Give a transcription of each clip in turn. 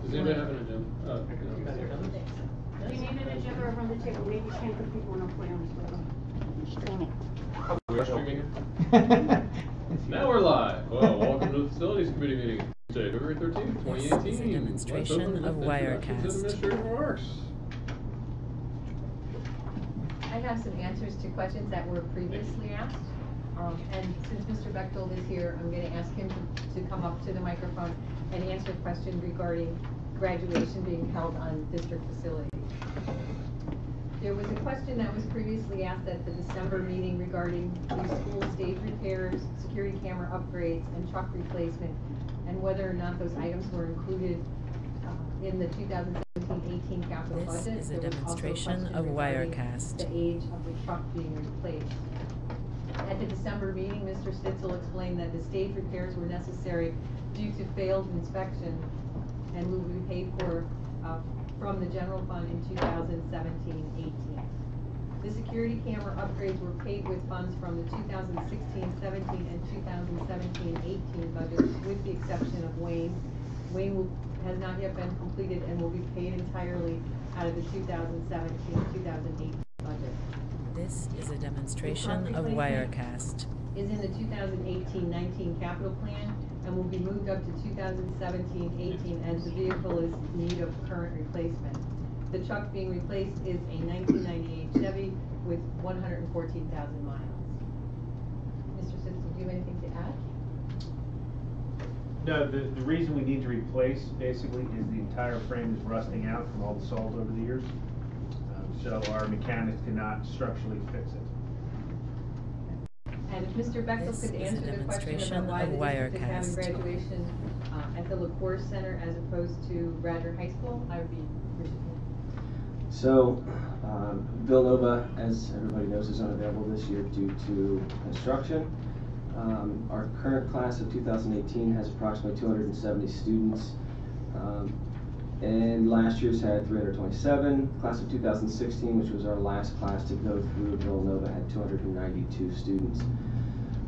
Does anybody have an agenda? We need an agenda over on the table. Maybe you can't put people on a play on this streaming. We are streaming. Now we're live. Well, welcome to the Facilities Committee meeting. Tuesday, February 13th, 2018. This is a demonstration of Wirecast. Administrative remarks. I have some answers to questions that were previously asked. And since Mr. Bechtold is here, I'm going to ask him to come up to the microphone and answer a question regarding graduation being held on district facilities. There was a question that was previously asked at the December meeting regarding the school stage repairs, security camera upgrades, and truck replacement, and whether or not those items were included in the 2017-18 capital budget. This is a demonstration of Wirecast. The age of the truck being replaced. At the December meeting, Mr. Stitzel explained that the stage repairs were necessary due to failed inspection and will be paid for from the general fund in 2017-18. The security camera upgrades were paid with funds from the 2016-17 and 2017-18 budgets, with the exception of Wayne. Wayne has not yet been completed and will be paid entirely out of the 2017-2018 budget. This is a demonstration of Wirecast. Is in the 2018-19 capital plan and will be moved up to 2017-18 as the vehicle is in need of current replacement. The truck being replaced is a 1998 Chevy with 114,000 miles. Mr. Stitzel, do you have anything to add? No, the reason we need to replace basically is the entire frame is rusting out from all the salt over the years. So our mechanics cannot structurally fix it. And if Mr. Bechtel could answer the question about why the district is having graduation at the LaCourse Center as opposed to Radnor High School, I would be appreciative. So, Villanova, as everybody knows, is unavailable this year due to construction. Our current class of 2018 has approximately 270 students. And last year's had 327. Class of 2016, which was our last class to go through Villanova, had 292 students.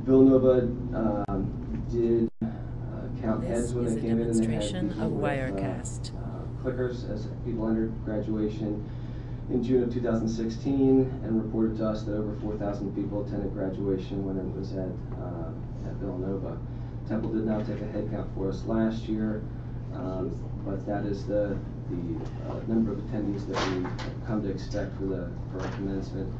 Villanova did count heads when they came in, and they had people with clickers as people entered graduation in June of 2016, and reported to us that over 4,000 people attended graduation when it was at Villanova. Temple did not take a head count for us last year. But that is the number of attendees that we come to expect for our commencement.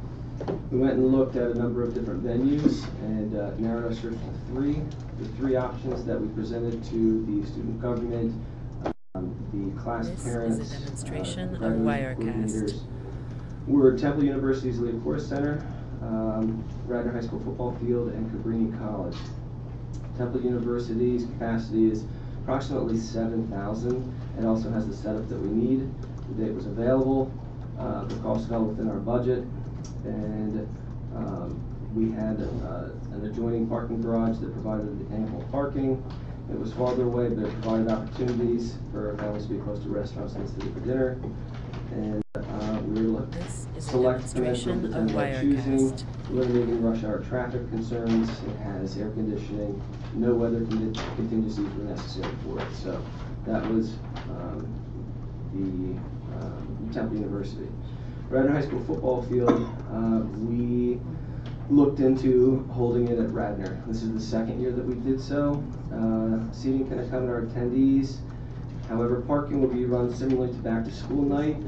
We went and looked at a number of different venues and narrowed our search to three. The three options that we presented to the student government, the class parents, coordinators, were Temple University's LaCourse Center, Radnor High School football field, and Cabrini College. Temple University's capacity is approximately 7,000. It also has the setup that we need. The date was available. The cost fell within our budget, and we had an adjoining parking garage that provided ample parking. It was farther away, but it provided opportunities for families to be close to restaurants and city for dinner. And we were able to select commencement of the time by choosing, eliminating rush hour traffic concerns. It has air conditioning. No weather contingencies were necessary for it. So that was the Temple University. Radnor High School football field, we looked into holding it at Radnor. This is the second year that we did so. Seating can accommodate our attendees. However, parking will be run similarly to back to school night.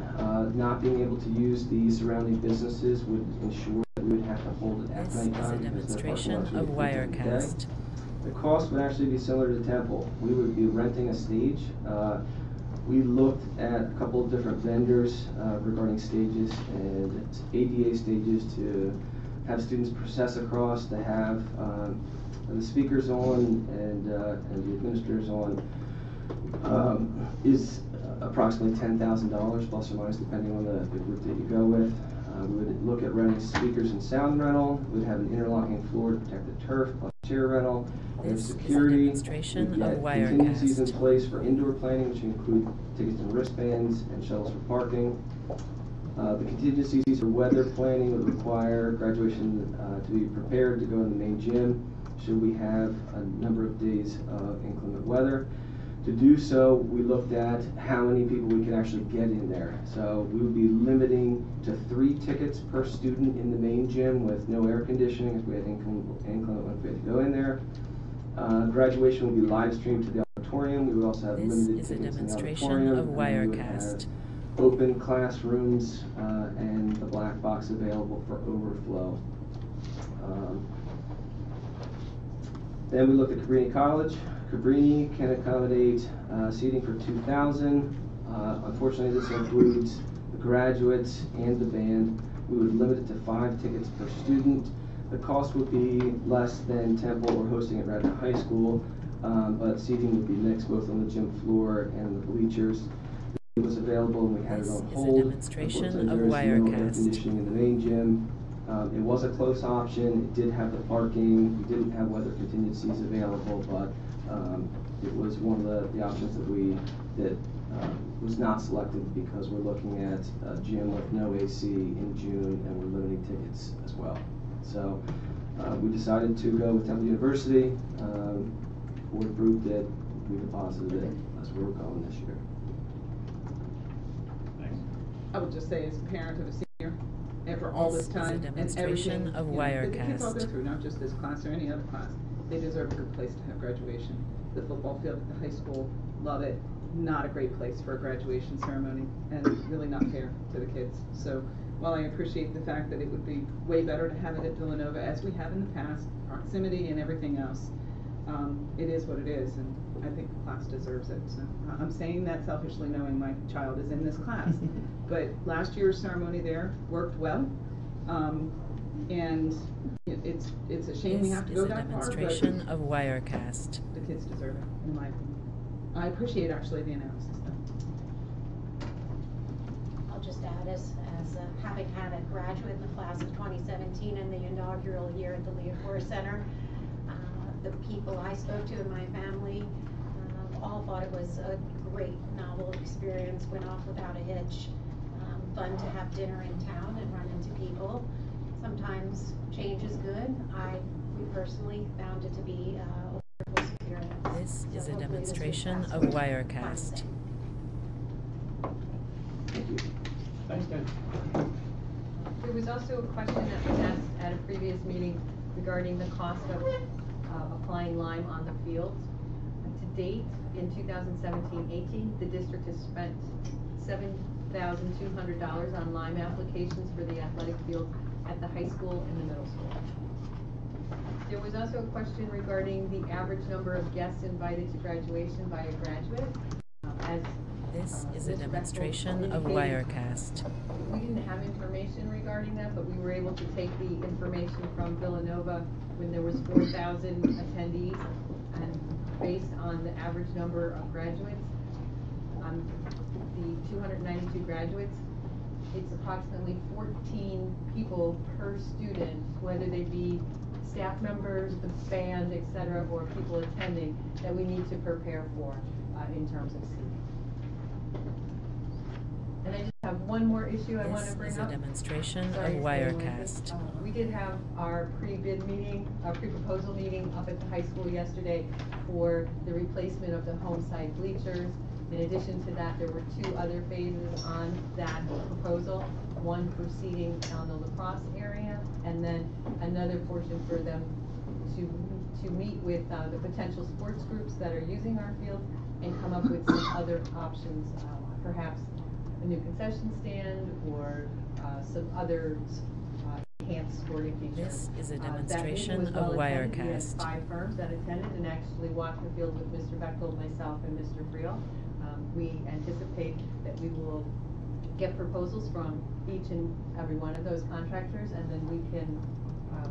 Not being able to use the surrounding businesses would ensure that we would have to hold it at nighttime. This is a demonstration of Wirecast. The cost would actually be similar to Temple. We would be renting a stage. We looked at a couple of different vendors regarding stages and ADA stages to have students process across, to have the speakers on and the administrators on. Is approximately $10,000 plus or minus, depending on the group that you go with. We would look at renting speakers and sound rental. We would have an interlocking floor to protect the turf, plus chair rental. We have security. We get contingencies in place for indoor planning, which include tickets and wristbands and shuttles for parking. The contingencies for weather planning would require graduation to be prepared to go in the main gym should we have a number of days of inclement weather. To do so, we looked at how many people we could actually get in there. So we would be limiting to 3 tickets per student in the main gym with no air conditioning if we had inclement weather if we had to go in there. Graduation will be live streamed to the auditorium. We would also have This limited is a tickets in the demonstration auditorium. of and we would Wirecast. have open classrooms and the black box available for overflow. Then we looked at Cabrini College. Cabrini can accommodate seating for 2,000. Unfortunately, this includes the graduates and the band. We would limit it to 5 tickets per student. The cost would be less than Temple or hosting at Radnor High School, but seating would be mixed both on the gym floor and the bleachers. It was available and we had it on This is a hold. demonstration Unfortunately, of there is no air Wirecast. conditioning in the main gym. It was a close option. It did have the parking. We didn't have weather contingencies available, but it was one of the options that was not selected because we're looking at a gym with no AC in June and we're limiting tickets as well. So we decided to go with Temple University. Board approved it. We deposited it. That's where we're going this year. Thanks. I would just say, as a parent of a senior, after all this This is a time and demonstration everything of that the kids all go Wirecast. through, not just this class or any other class, they deserve a good place to have graduation. The football field at the high school, love it. Not a great place for a graduation ceremony, and really not fair to the kids. So while I appreciate the fact that it would be way better to have it at Villanova, as we have in the past, proximity and everything else, it is what it is, and I think the class deserves it. So I'm saying that selfishly, knowing my child is in this class. But last year's ceremony there worked well, and it's a shame we This have to is go a that far, but demonstration of Wirecast. the kids deserve it, in my opinion. I appreciate actually the analysis though. I'll just add, as having had a graduate in the class of 2017 in the inaugural year at the Leopold Center, the people I spoke to in my family all thought it was a great novel experience, went off without a hitch. Fun to have dinner in town and run into people. Sometimes change is good. We personally found it to be a wonderful experience. This is So a hopefully this demonstration class of will be Wirecast. fun. Thank you. Thanks, Dan. There was also a question that was asked at a previous meeting regarding the cost of applying lime on the fields. To date, in 2017-18, the district has spent $7,200 on lime applications for the athletic fields at the high school and the middle school. There was also a question regarding the average number of guests invited to graduation by a graduate. As This is a Mr. Bechtel demonstration of indicated, Wirecast. we didn't have information regarding that, but we were able to take the information from Villanova when there was 4,000 attendees, and based on the average number of graduates, the 292 graduates, it's approximately 14 people per student, whether they be staff members, the band, etc., or people attending, that we need to prepare for in terms of seating. And I just have one more issue I want to This bring is up. a demonstration of Sorry to stay with this. Wirecast. We did have our pre-bid meeting, our pre-proposal meeting up at the high school yesterday for the replacement of the home side bleachers. In addition to that, there were 2 other phases on that proposal. One for seating on the lacrosse area, and then another portion for them to meet with the potential sports groups that are using our field and come up with some other options, perhaps a new concession stand or some other enhanced sporting features. This is a That meeting demonstration was of well attended. We had Wirecast. 5 firms that attended and actually walked the field with Mr. Bechtel, myself, and Mr. Friel. We anticipate that we will get proposals from each and every one of those contractors, and then we can,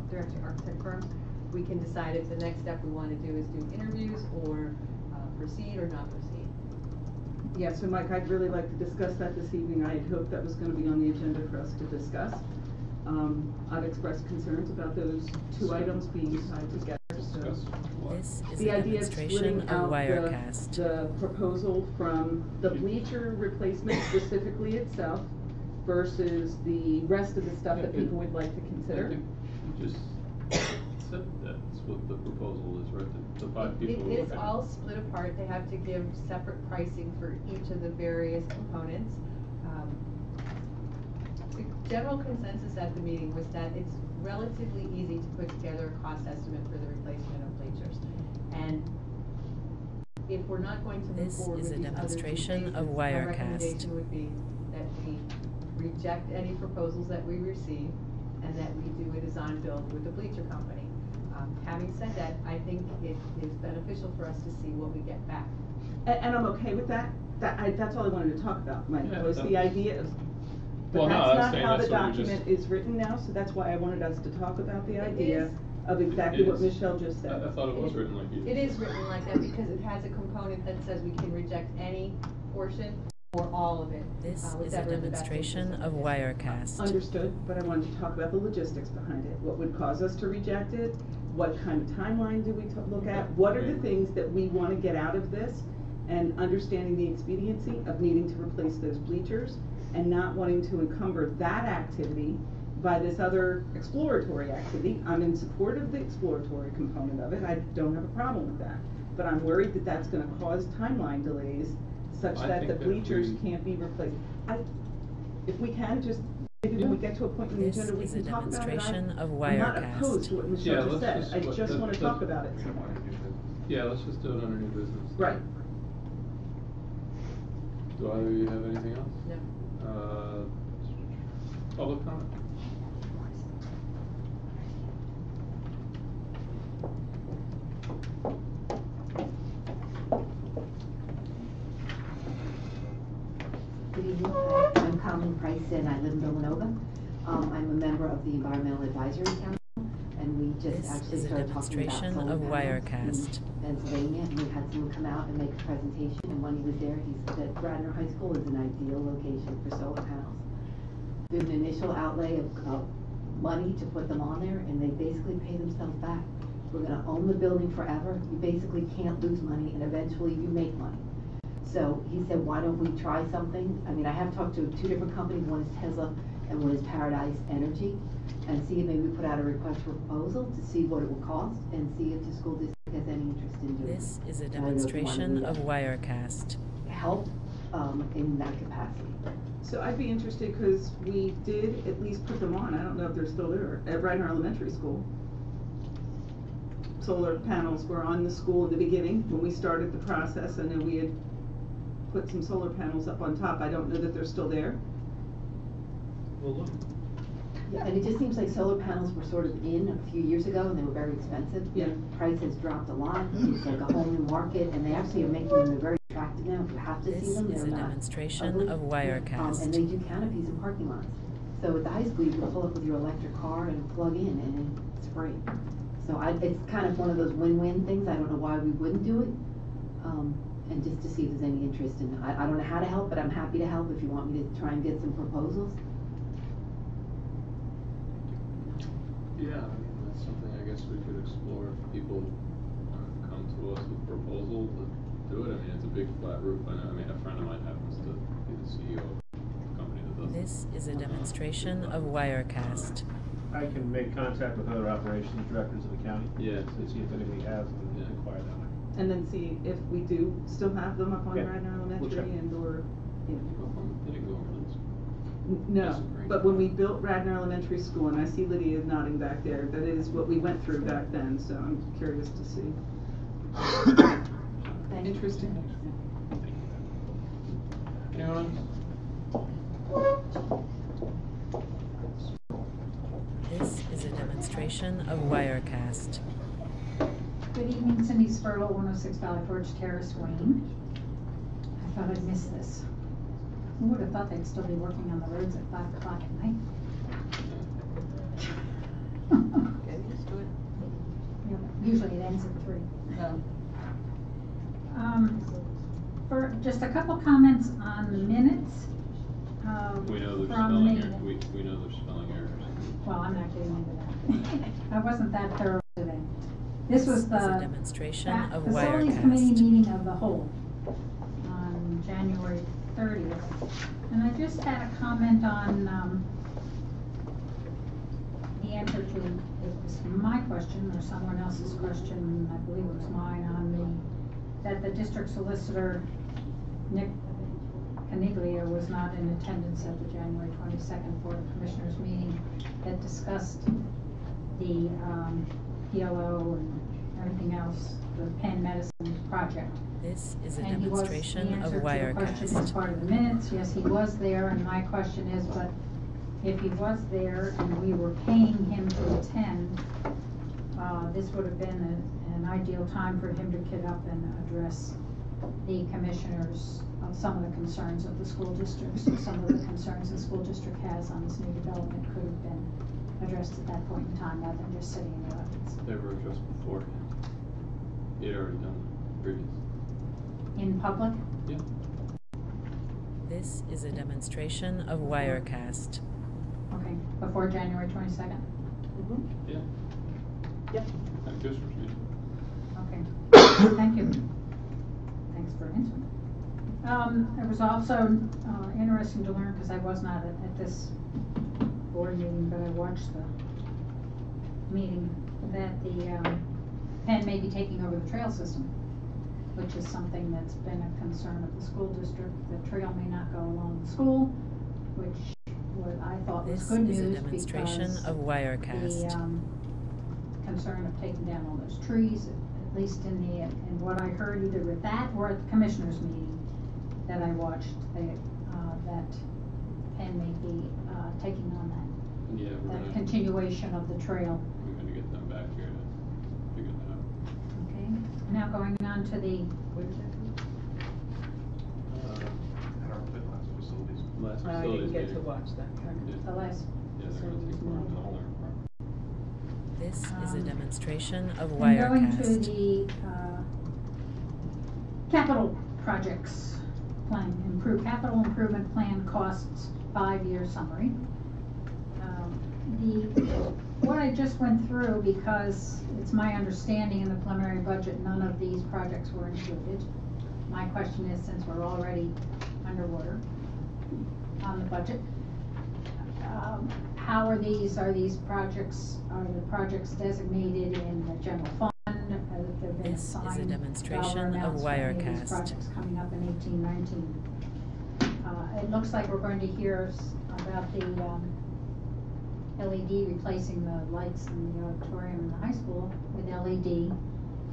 direct to architect firms, we can decide if the next step we want to do is do interviews or proceed or not proceed. Yeah, so Mike, I'd really like to discuss that this evening. I had hoped that was gonna be on the agenda for us to discuss. I've expressed concerns about those 2 items being tied together, so. Discuss what? This is The a idea of demonstration splitting of out Wirecast. the proposal from the bleacher replacement specifically itself versus the rest of the stuff that people would like to I consider. think you just said that, it's what the proposal is, right? The five people. It is all split apart. They have to give separate pricing for each of the various components. The general consensus at the meeting was that it's relatively easy to put together a cost estimate for the replacement of bleachers. And if we're not going to move This forward is with a these other two demonstration phases, of my Wirecast. recommendation would be that we reject any proposals that we receive and that we do a design build with the bleacher company. Having said that, I think it is beneficial for us to see what we get back. And I'm okay with that. That's all I wanted to talk about, Mike, Yeah, was the that's- idea of, Well, but no, I was that's not saying how the that's what we document just- is written now, so that's why I wanted us to talk about the It idea is. of exactly It what is. Michelle just I said. thought it was written like you. It is written like that because it has a component that says we can reject any portion or all of it. This is a whichever in the best demonstration interest of the kids. Wirecast. Understood, but I wanted to talk about the logistics behind it. What would cause us to reject it? What kind of timeline do we look at? What are the things that we want to get out of this? And understanding the expediency of needing to replace those bleachers and not wanting to encumber that activity by this other exploratory activity. I'm in support of the exploratory component of it. I don't have a problem with that. But I'm worried that that's going to cause timeline delays such I that the think that bleachers we- can't be replaced. If we can, just maybe when we get to a point in the This agenda, we is a can talk about it. demonstration of I'm not Wirecast. opposed to what Michelle just said. I let's just want to talk about it. Yeah, let's just do it under new business. Right. Do either of you have anything else? No. Public comment? Good evening, I'm Colleen Price and I live in Villanova. I'm a member of the Environmental Advisory Council and we just This actually is a started talking about demonstration solar of panels Wirecast. in Pennsylvania, and we had someone come out and make a presentation, and when he was there, he said that Radnor High School is an ideal location for solar panels. There's an initial outlay of money to put them on there and they basically pay themselves back. We're gonna own the building forever, you basically can't lose money and eventually you make money. So he said, why don't we try something? I mean, I have talked to two different companies, one is Tesla and one is Paradise Energy, and see if maybe we put out a request for proposal to see what it will cost and see if the school district has any interest in doing it. This is a I don't know if you wanna demonstration do of that. Wirecast. Help in that capacity. So I'd be interested because we did at least put them on. I don't know if they're still there at Radnor Elementary School. Solar panels were on the school in the beginning when we started the process. I know we had put some solar panels up on top. I don't know that they're still there. Well, look. Yeah, and it just seems like solar panels were sort of in a few years ago and they were very expensive. Yeah. Price has dropped a lot. It's like a whole new market and they actually are making them very attractive now. If you have to This see them, is they're a not demonstration ugly. of Wirecast. And they do canopies in parking lots. So at the high school, you can pull up with your electric car and plug in and it's free. So it's kind of one of those win-win things. I don't know why we wouldn't do it. And just to see if there's any interest in it. I don't know how to help, but I'm happy to help if you want me to try and get some proposals. Yeah, I mean, that's something I guess we could explore if people come to us with proposal to do it. I mean, it's a big flat roof. I know, I mean, a friend of mine happens to be the CEO of a company that does This is a demonstration of Wirecast. I can make contact with other operations directors of the county. Yeah. To see if anybody has them and Yeah. inquire that way. And then see if we do still have them up on Yeah, Radnor we'll Elementary check. and or, you know. Well, they didn't go over this. No, Disagree. but when we built Radnor Elementary School, and I see Lydia nodding back there, that is what we went through back then, so I'm curious to see. Thank you. Interesting. Anyone This is a demonstration of Wirecast. Good evening, Cindy Spurlow, 106 Valley Forge Terrace, Wayne. I thought I'd miss this. Who would have thought they'd still be working on the roads at 5 o'clock at night? Getting used to it. Yeah, usually it ends at 3. No. For just a couple comments on the minutes. We know there's from spelling the- errors. We know there's spelling errors. Well, I'm not getting into that. I wasn't that thorough today. This was This is a the demonstration of Facilities Committee Wirecast. meeting of the whole on January 30th. And I just had a comment on the answer to, it was my question or someone else's question, I believe it was mine, that the district solicitor, Nick Caniglia, was not in attendance at the January 22nd Board of Commissioners meeting that discussed the PLO and everything else, the Penn Medicine project. This is a And he was, the demonstration of answer to your question is Wirecast. part of the minutes, yes, he was there, and my question is, but if he was there and we were paying him to attend, this would have been an ideal time for him to get up and address the commissioners of some of the concerns of the school district. So some of the concerns the school district has on this new development could have been addressed at that point in time, rather than just sitting in the audience. They were addressed beforehand. He had already done the previous. In public? Yeah. This is a demonstration of Wirecast. Okay, before January 22nd? Yeah. Yep. At district meeting. Okay, thank you. Thanks for answering. It was also interesting to learn, because I was not at this board meeting, but I watched the meeting, that the Penn may be taking over the trail system, which is something that's been a concern of the school district. The trail may not go along the school, which what I thought was This good is a news, demonstration because of Wirecast. the concern of taking down all those trees, at least in what I heard either with that or at the commissioners meeting that I watched, that Penn may be taking on Yeah, we're that gonna, continuation of the trail. we're gonna get them back here to figure that out. Okay, now going on to the, Last I facilities didn't get meeting. to watch that. Yeah. the last, Yeah, they're gonna take more of all their part. This is a demonstration of and going to Wirecast. the capital projects plan, capital improvement plan costs 5-year summary. What I just went through, because it's my understanding in the preliminary budget, none of these projects were included. My question is, since we're already underwater on the budget, how are these projects, are the projects designated in the general fund? Have there been This is a assigned demonstration dollar of amounts for any of these Wirecast. projects coming up in 18-19? It looks like we're going to hear about the LED replacing the lights in the auditorium in the high school with LED.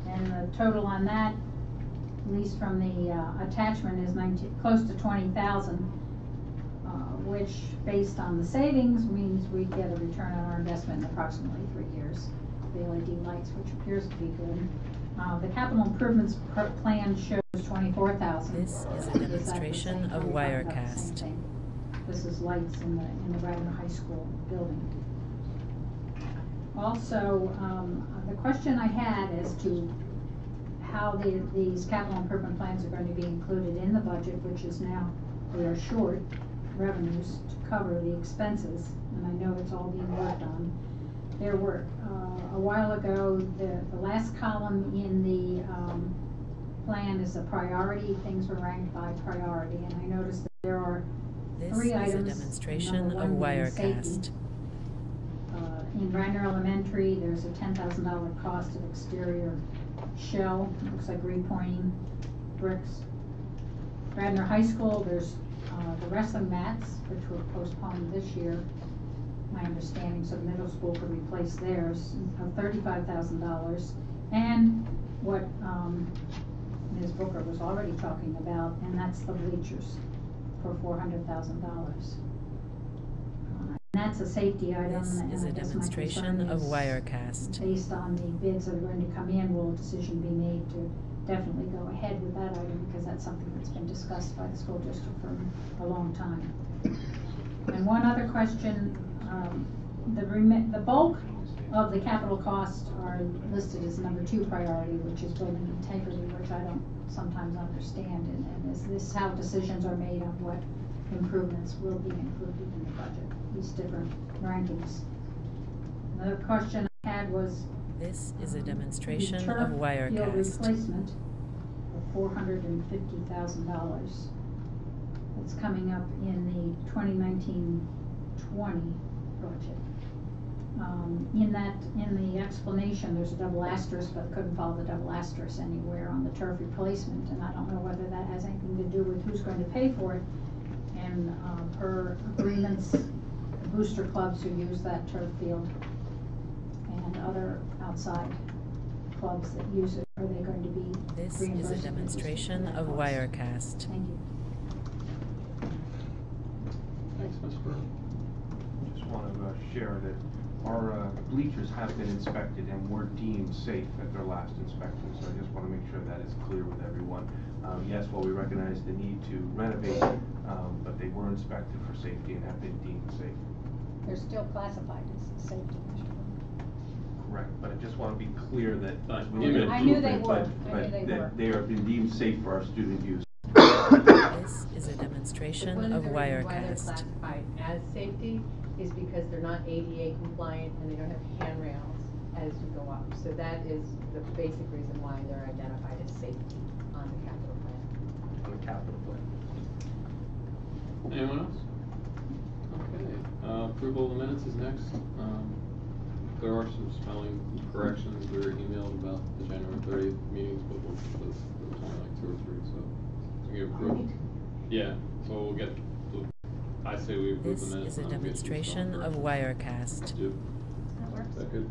And the total on that, at least from the attachment, is close to 20,000, which, based on the savings, means we get a return on our investment in approximately 3 years. The LED lights, which appears to be good. The capital improvements plan shows 24,000. This is a demonstration of Wirecast. This is lights in the Radnor High School building. Also, the question I had as to how these capital improvement plans are going to be included in the budget, which is now, we are short revenues to cover the expenses, and I know it's all being worked on. There were, a while ago, the last column in the plan is a priority. Things were ranked by priority, and I noticed that there are This 3 is a items. demonstration Number of one being Wirecast. safety. In Radnor Elementary, there's a $10,000 cost of exterior shell, looks like repointing bricks. Radnor High School, there's the wrestling mats, which were postponed this year, my understanding, so the middle school could replace theirs, of $35,000. And what Ms. Booker was already talking about, and that's the bleachers for $400,000. That's a safety item, This and is I a guess my demonstration concern of is, Wirecast. based on the bids that are going to come in, will a decision be made to definitely go ahead with that item, because that's something that's been discussed by the school district for a long time. And one other question, the bulk of the capital costs are listed as number 2 priority, which is building integrity, which I don't sometimes understand, and is this how decisions are made on what improvements will be included in the budget, these different rankings. Another question I had was, This is a demonstration the turf of field Wirecast. replacement of $450,000. It's coming up in the 2019-20 budget. In the explanation, there's a double asterisk, but couldn't follow the double asterisk anywhere on the turf replacement, and I don't know whether that has anything to do with who's going to pay for it. And per agreements, booster clubs who use that turf field and other outside clubs that use it, are they going to be This reimbursed? is a demonstration of Wirecast. Thank you. Thanks, Ms. Burke. Just want to share that our bleachers have been inspected and were deemed safe at their last inspection, so I just want to make sure that is clear with everyone. Yes, while we recognize the need to renovate, but they were inspected for safety and have been deemed safe. They're still classified as safety. Correct, but I just want to be clear that we need an I knew they improvement, were. I knew they but were. that they are been deemed safe for our student use. This is a demonstration One of the reasons why they're Wirecast. classified as safety is because they're not ADA compliant and they don't have handrails as you go up. So that is the basic reason why they're identified as safety on the capital plan. On the capital plan. Anyone else? Okay, approval of the minutes is next. There are some spelling corrections we were emailed about the January 30th meetings, but there's only like 2 or 3, so we approve. Yeah, so we'll get, I say we approve This the minutes. is a and I'll get you some demonstration of corrections. Wirecast. Yep. That works. Is that good?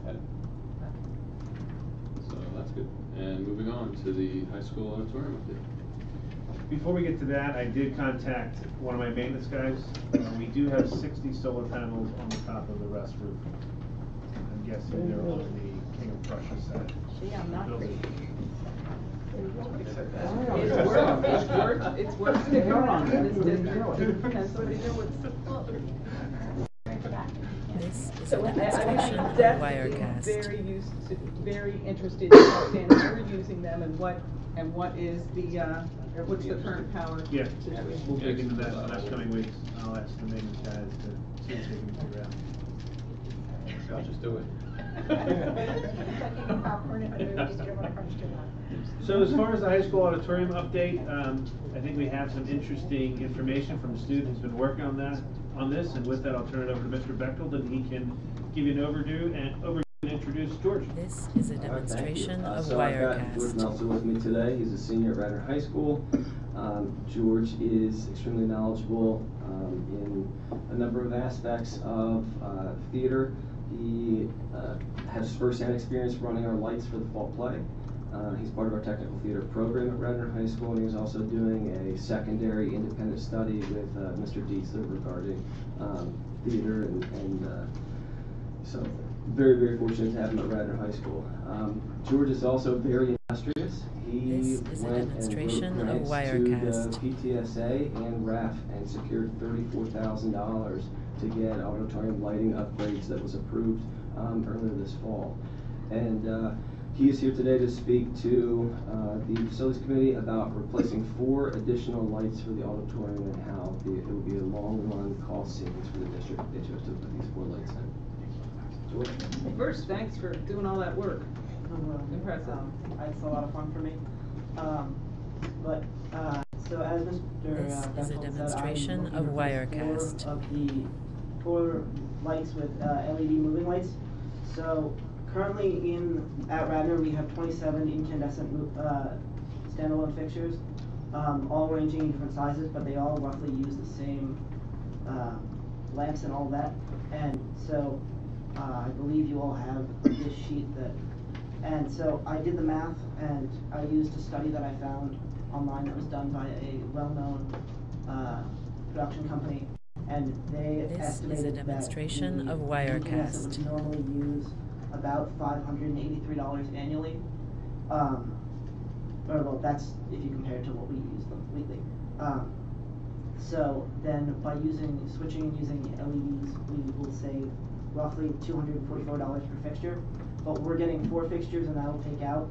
Okay. So that's good. And moving on to the high school auditorium update. Before we get to that, I did contact one of my maintenance guys. We do have 60 solar panels on the top of the rest roof. I'm guessing they're on the King of Prussia side. See, I'm not Building. It's worse to err on than it's different. Has somebody know what's? This is a So demonstration I'm of definitely Wirecast. very interested in understanding how we're using them and what is what's the current power Yeah, situation. we'll dig into that in the next coming weeks. I'll ask the maintenance guys to see if they can figure out. I'll just do it. So as far as the high school auditorium update, I think we have some interesting information from a student who's been working on this, and with that I'll turn it over to Mr. Bechtold, and he can give you an overview and introduce George. This is a demonstration of So I've got George Wirecast. Nelson with me today. He's a senior at Radnor High School. George is extremely knowledgeable in a number of aspects of theater. He has first-hand experience running our lights for the fall play. He's part of our technical theater program at Radnor High School, and he's also doing a secondary independent study with Mr. Dietzler regarding theater and so very, very fortunate to have him at Radnor High School. George is also very industrious. He This is a went and demonstration wrote of grants to Wirecast. the PTSA and RAF and secured $34,000 to get auditorium lighting upgrades that was approved earlier this fall. And he is here today to speak to the facilities committee about replacing 4 additional lights for the auditorium and how it will be a long-run cost savings for the district if they chose to put these 4 lights in. George? Well, first, thanks for doing all that work. Impressive. It's a lot of fun for me. So as Mr. This is a Bechtold said, demonstration I'm of looking to replace Wirecast. 4 of the 4 lights with LED moving lights. So currently at Radnor we have 27 incandescent standalone fixtures, all ranging in different sizes, but they all roughly use the same lamps and all that. And so I believe you all have this sheet and so I did the math and I used a study that I found online that was done by a well-known production company, and they This is a estimated demonstration that of the incandescent Wirecast. would normally use about $583 annually. Or well, that's if you compare it to what we use them weekly. So then by switching and using LEDs, we will save roughly $244 per fixture. But we're getting 4 fixtures, and that'll take out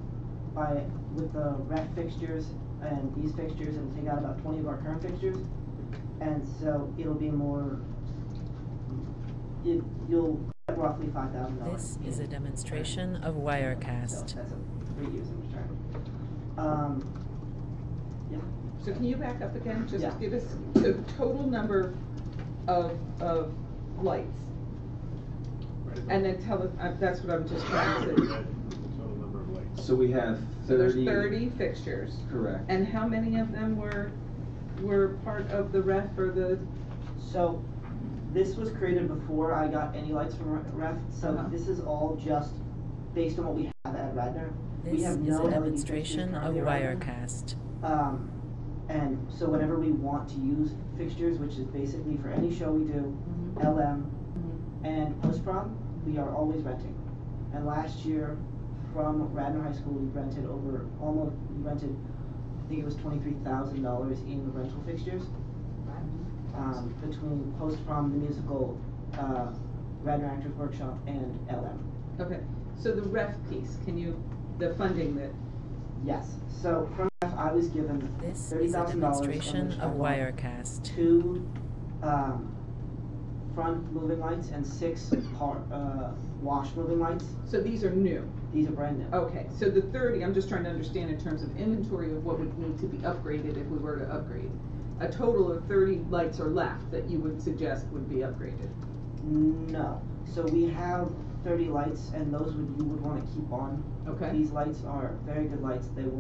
with the rec fixtures and these fixtures, it'll take out about 20 of our current fixtures, and so it'll be more. You'll get roughly $5,000. This is a demonstration of So Wirecast. that's a reusing return. Yeah. So can you back up again? Just Yeah. give us the total number of lights. And then tell us, that's what I'm just trying to. Total number of lights. So we have So there's 30. 30 fixtures. Correct. And how many of them were part of the ref or the? So, this was created before I got any lights from ref, so Uh-huh. this is all just based on what we have at Radnor. We This have is no a LED demonstration fixtures of currently at Radnor. Wirecast. And so whenever we want to use fixtures, which is basically for any show we do, LM and post-prom, we are always renting. And last year, from Radnor High School, we rented I think it was $23,000 in rental fixtures. Between post-prom, the musical, Radnor Actors Workshop, and LM. Okay, so the ref piece, the funding that, Yes, so from ref, I was given This $30,000 is a from demonstration which I of bought Wirecast. 2 front moving lights and 6 wash moving lights. so these are new. These are brand new. Okay, so the 30, I'm just trying to understand in terms of inventory of what would need to be upgraded if we were to upgrade. A total of 30 lights are left that you would suggest would be upgraded. No, so we have 30 lights, and those you would want to keep on. Okay. These lights are very good lights. They've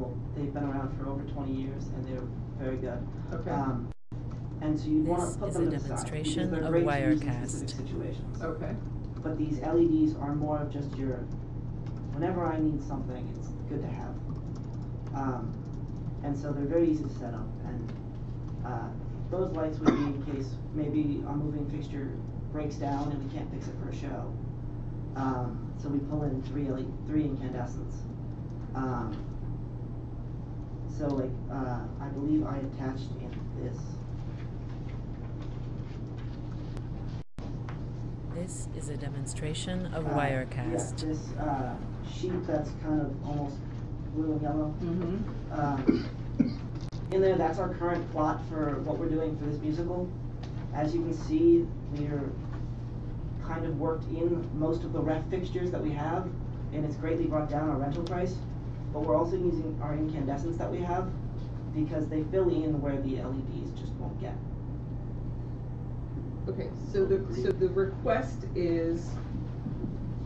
been around for over 20 years, and they're very good. Okay. And so you want This to put is them a to the side, because demonstration they're of great to use in Wirecast. specific situations. Okay. But these LEDs are more of just whenever I need something, it's good to have. And so they're very easy to set up, and those lights would be in case maybe a moving fixture breaks down and we can't fix it for a show. So we pull in 3 incandescents. So like, I believe I attached in this. This is a demonstration of Yeah, Wirecast. this sheet that's kind of almost blue and yellow. In there, that's our current plot for what we're doing for this musical. As you can see, we're kind of worked in most of the ref fixtures that we have, and it's greatly brought down our rental price. But we're also using our incandescents that we have because they fill in where the LEDs just won't get. Okay, so the request is,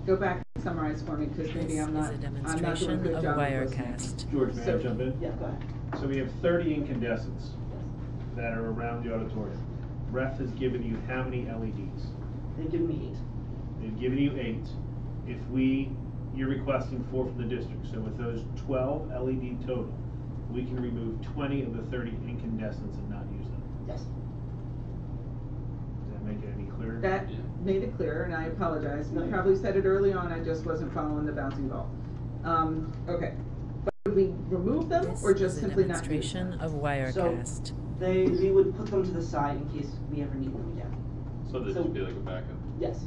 go back and summarize for me, because maybe This I'm is not a doing a demonstration good of job listening. Wirecast. George, may I So- jump in? Yeah, go ahead. So we have 30 incandescents that are around the auditorium. Ref has given you how many LEDs? They've given me 8. They've given you 8. You're requesting 4 from the district, so with those 12 LED total, we can remove 20 of the 30 incandescents and not use them. Yes. Does that make it any clearer? That Yeah. made it clear, and I apologize. No, We you're probably said it early on, I just wasn't following the bouncing ball. Okay. But would we remove them, This or just is a simply not use demonstration them? of Wirecast. We would put them to the side in case we ever need them again. So they should be like a backup. Yes.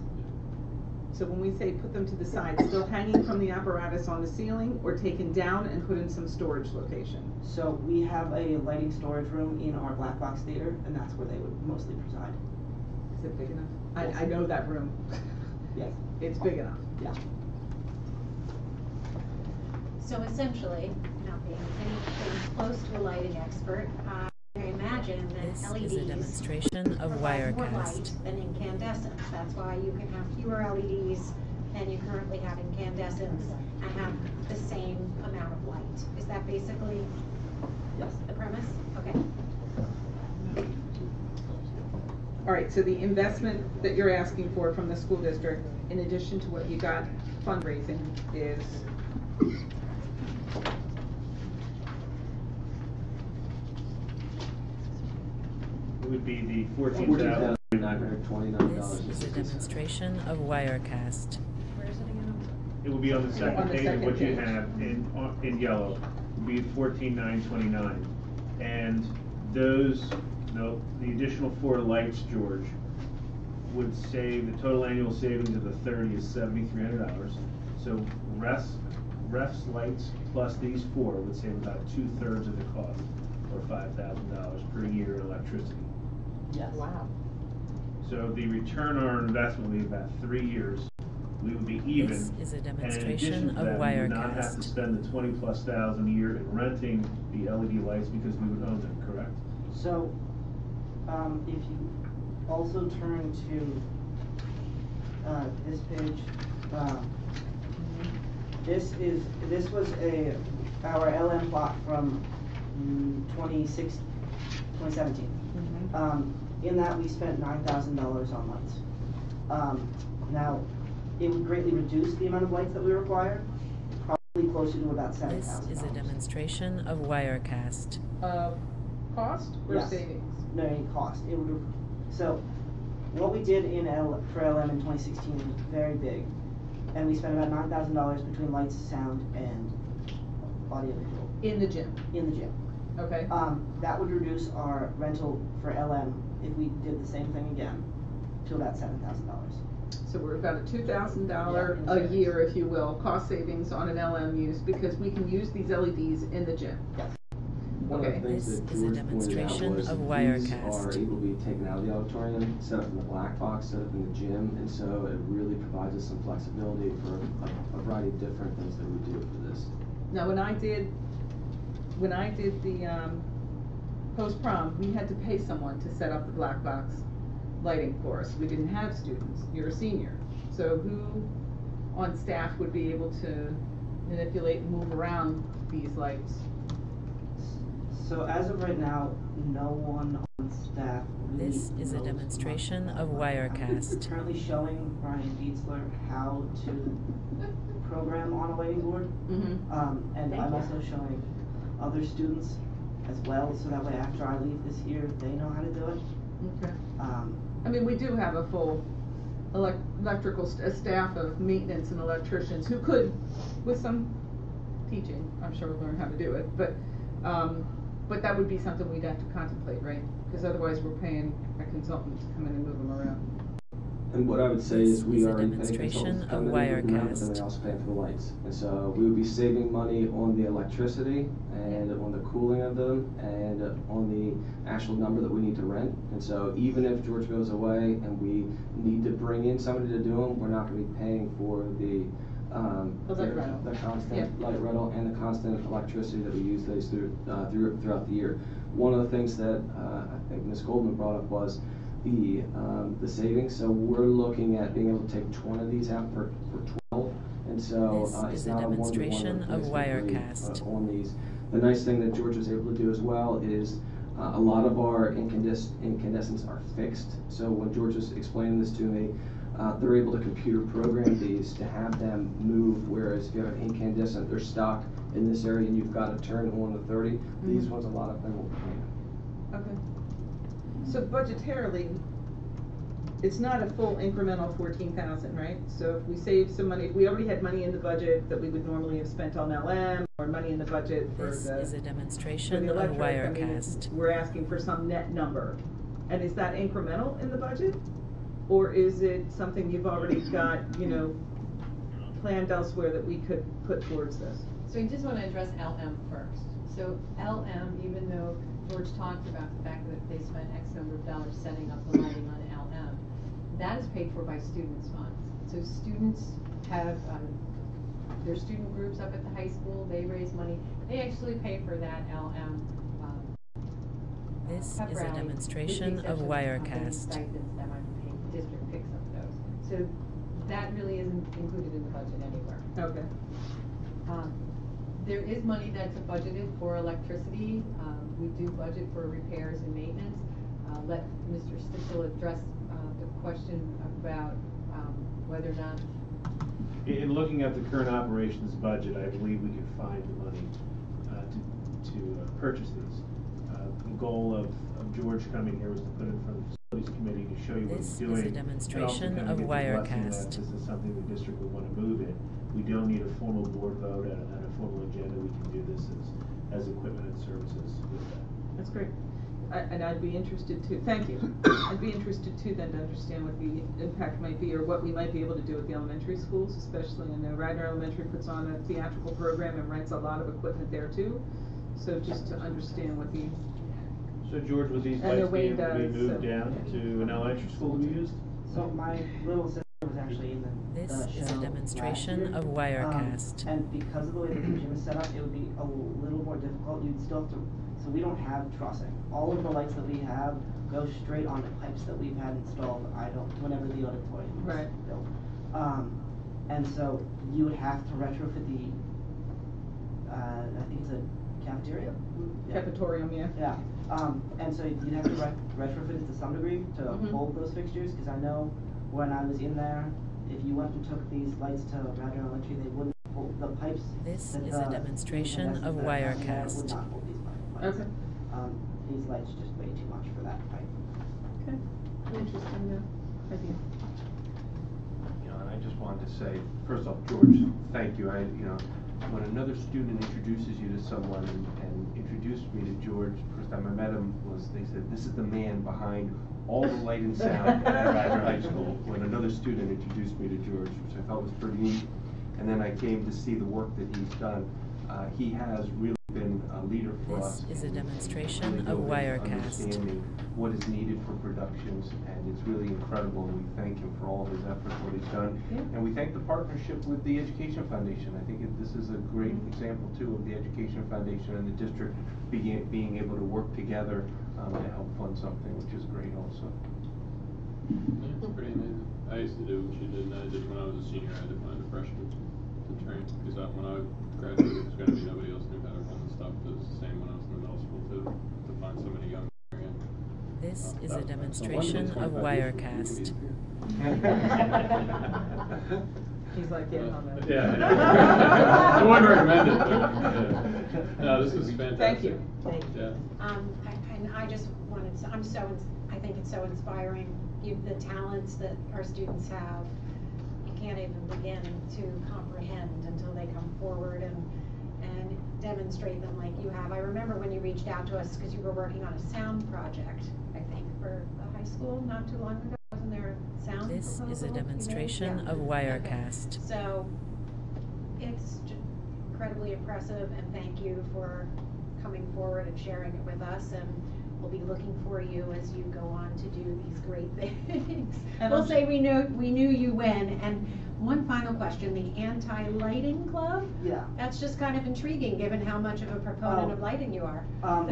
So when we say put them to the side, still hanging from the apparatus on the ceiling, or taken down and put in some storage location? So we have a lighting storage room in our black box theater, and that's where they would mostly preside. Is it big enough? Yes. I know that room. Yes. It's big enough. Yeah. So essentially, not being anything close to a lighting expert, I imagine that This LEDs is a demonstration of provide more light Wirecast. than incandescents. That's why you can have fewer LEDs than you currently have incandescents and have the same amount of light. Is that basically Yes. the premise? Okay. All right, so the investment that you're asking for from the school district, in addition to what you got fundraising, is? It would be the 14,000. $14,929. This is a demonstration of Wirecast. Where is it again? It will be on the On second the page of second what you page. have in yellow. It will be 14,929. And those, no, the additional 4 lights, George, would save, the total annual savings of the 30 is $7,300. So ref's lights plus these 4 would save about 2/3 of the cost, or $5,000 per year in electricity. Yes. Wow. So the return on our investment would be about 3 years. We would be even. This is a And in demonstration addition to of that, we would not have to Wirecast. spend the 20,000+ a year in renting the LED lights because we would own them, correct? So, if you also turn to this page, this was our LM plot from 2017. In that, we spent $9,000 on lights. Now, it would greatly reduce the amount of lights that we require, probably closer to about $7,000. This is a demonstration of Wirecast. Cost or Yes. savings? No, any cost. It would. So, what we did for LM in 2016 was very big, and we spent about $9,000 between lights, sound, and audiovisual. In the gym? In the gym. Okay. That would reduce our rental for LM if we did the same thing again to about $7,000. So we're about a $2,000 Yeah. a year, if you will, cost savings on an LM use because we can use these LEDs in the gym. Yes. One of Okay. the things This that is a George pointed out demonstration was of these Wirecast. are able to be taken out of the auditorium, set up in the black box, set up in the gym, and so it really provides us some flexibility for a variety of different things that we do for this. Now, when I did the post-prom, we had to pay someone to set up the black box lighting for us. We didn't have students. You're a senior. So who on staff would be able to manipulate and move around these lights? So as of right now, no one on staff really This is a knows demonstration much of about it. Wirecast. I'm currently showing Brian Dietzler how to program on a lighting board. Mm-hmm. And Thank I'm you. also showing other students as well, so that way after I leave this year, they know how to do it. Okay. Um, I mean, we do have a full electrical staff of maintenance and electricians who could, with some teaching, I'm sure learn how to do it, but that would be something we'd have to contemplate, right? Because otherwise we're paying a consultant to come in and move them around. And what I would say This is we is a are paying demonstration consultants to come of in and move them around, but then Wirecast. they also pay for the lights. And so we would be saving money on the electricity and on the cooling of them and on the actual number that we need to rent. And so even if George goes away and we need to bring in somebody to do them, we're not going to be paying for the light rental. the constant Yep. light rental and the constant electricity that we use those throughout the year. One of the things that I think Ms. Goldman brought up was the savings. So we're looking at being able to take 20 of these out for 12, and so This it's is a not a demonstration one-to-one of replacement rate, Wirecast. on these. The nice thing that George was able to do as well is a lot of our incandescents are fixed. So when George was explaining this to me, they're able to computer program these to have them move, whereas if you have an incandescent, they're stuck in this area and you've got to turn on the 30. These ones, a lot of them will come. Okay. So budgetarily, it's not a full incremental 14,000, right? So if we save some money, if we already had money in the budget that we would normally have spent on LM, or money in the budget for This the is a for demonstration the of electric, I mean, Wirecast. we're asking for some net number. And is that incremental in the budget? Or is it something you've already got, planned elsewhere that we could put towards this? So I just want to address LM first. So LM, even though George talked about the fact that they spent X number of dollars setting up the lighting on LM, that is paid for by students' funds. So students have their student groups up at the high school, they raise money, they actually pay for that LM. This pep is a rally, demonstration with the of exception any Wirecast. stipends that might be paid, the district picks up those. So that really isn't included in the budget anywhere. Okay. There is money that's budgeted for electricity. We do budget for repairs and maintenance. Let Mr. Stitzel address the question about whether or not. In looking at the current operations budget, I believe we could find the money to purchase these. The goal of George coming here was to put in front of the facilities committee to show you what he's This is a doing. demonstration and also of kind get the blessing Wirecast. that this is something the district would want to move in. We don't need a formal board vote and a formal agenda. We can do this as equipment and services with that. That's great. And I'd be interested to, thank you. I'd be interested too then to understand what the impact might be or what we might be able to do with the elementary schools, especially I know Radnor Elementary puts on a theatrical program and rents a lot of equipment there too. So just to understand what the, So George, would these And the lights be Wayne able to be does, moved so- down to an elementary school to be used? So my little sister was actually in the This show is a demonstration last year. of Wirecast. And because of the way the gym is set up, it would be a little more difficult. You'd still have to, so we don't have trussing. All of the lights that we have go straight on the pipes that we've had installed. Whenever the auditorium was Right. built. And so you would have to retrofit the, I think it's a cafeteria? Yeah. Cafetorium, yeah. Yeah, and so you'd have to retrofit it to some degree to Mhm. hold those fixtures, because I know when I was in there, if you went and took these lights to Radnor Elementary, they wouldn't hold the pipes. This that is the a demonstration incandescent of that are down there Wirecast. would not hold these pipes. Okay. These lights are just way too much for that pipe. Okay, interesting idea. You know, and I just wanted to say, first off, George, thank you. When another student introduces you to someone and introduced me to George, first time I met him was, they said, this is the man behind all the light and sound at Radnor High School. When another student introduced me to George, which I thought was pretty neat. And then I came to see the work that he's done. He has really been a leader for us. This is a in demonstration really of building and Wirecast. Understanding what is needed for productions, and it's really incredible, and we thank him for all his efforts, what he's done. Yeah. And we thank the partnership with the Education Foundation. I think this is a great example too of the Education Foundation and the district being able to work together to help fund something, which is great also. Yeah, it's pretty amazing. I used to do what she did, and I did when I was a senior. I had to find a freshman to train, because when I graduated, it was going to be nobody else knew how to run the stuff. It was the same when I was in the middle school too, to find somebody young. This is a demonstration of Wirecast. He's like, yeah, on that. Yeah. I wouldn't recommend it, but yeah. No, this is fantastic. Thank you. Yeah. And I just wanted to, I think it's so inspiring, the talents that our students have. You can't even begin to comprehend until they come forward and demonstrate them like you have. I remember when you reached out to us because you were working on a sound project, I think, for the high school not too long ago. Wasn't there a sound This proposal is a you made? demonstration Yeah. of Wirecast. Okay. So it's incredibly impressive, and thank you for coming forward and sharing it with us, and we'll be looking for you as you go on to do these great things. And We'll I'm say we knew you when. And one final question, the anti-lighting club? Yeah. That's just kind of intriguing, given how much of a proponent of lighting you are.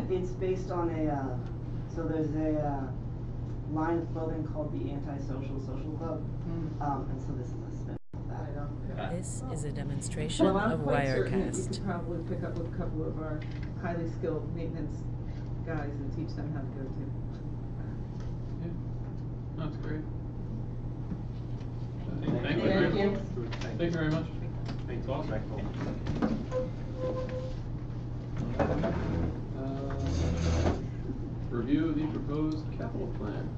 It's based on so there's a line of clothing called the Anti-Social Social Club, and so this is a spin of that. I know. This is a demonstration Well, I'm of quite certain that you Wirecast. could probably pick up with a couple of our highly skilled maintenance guys and teach them how to go too. Yeah. No, that's great. Thank you. Thank you. Thank you. Thank you very much. Thanks, awesome. Review of the proposed capital plan.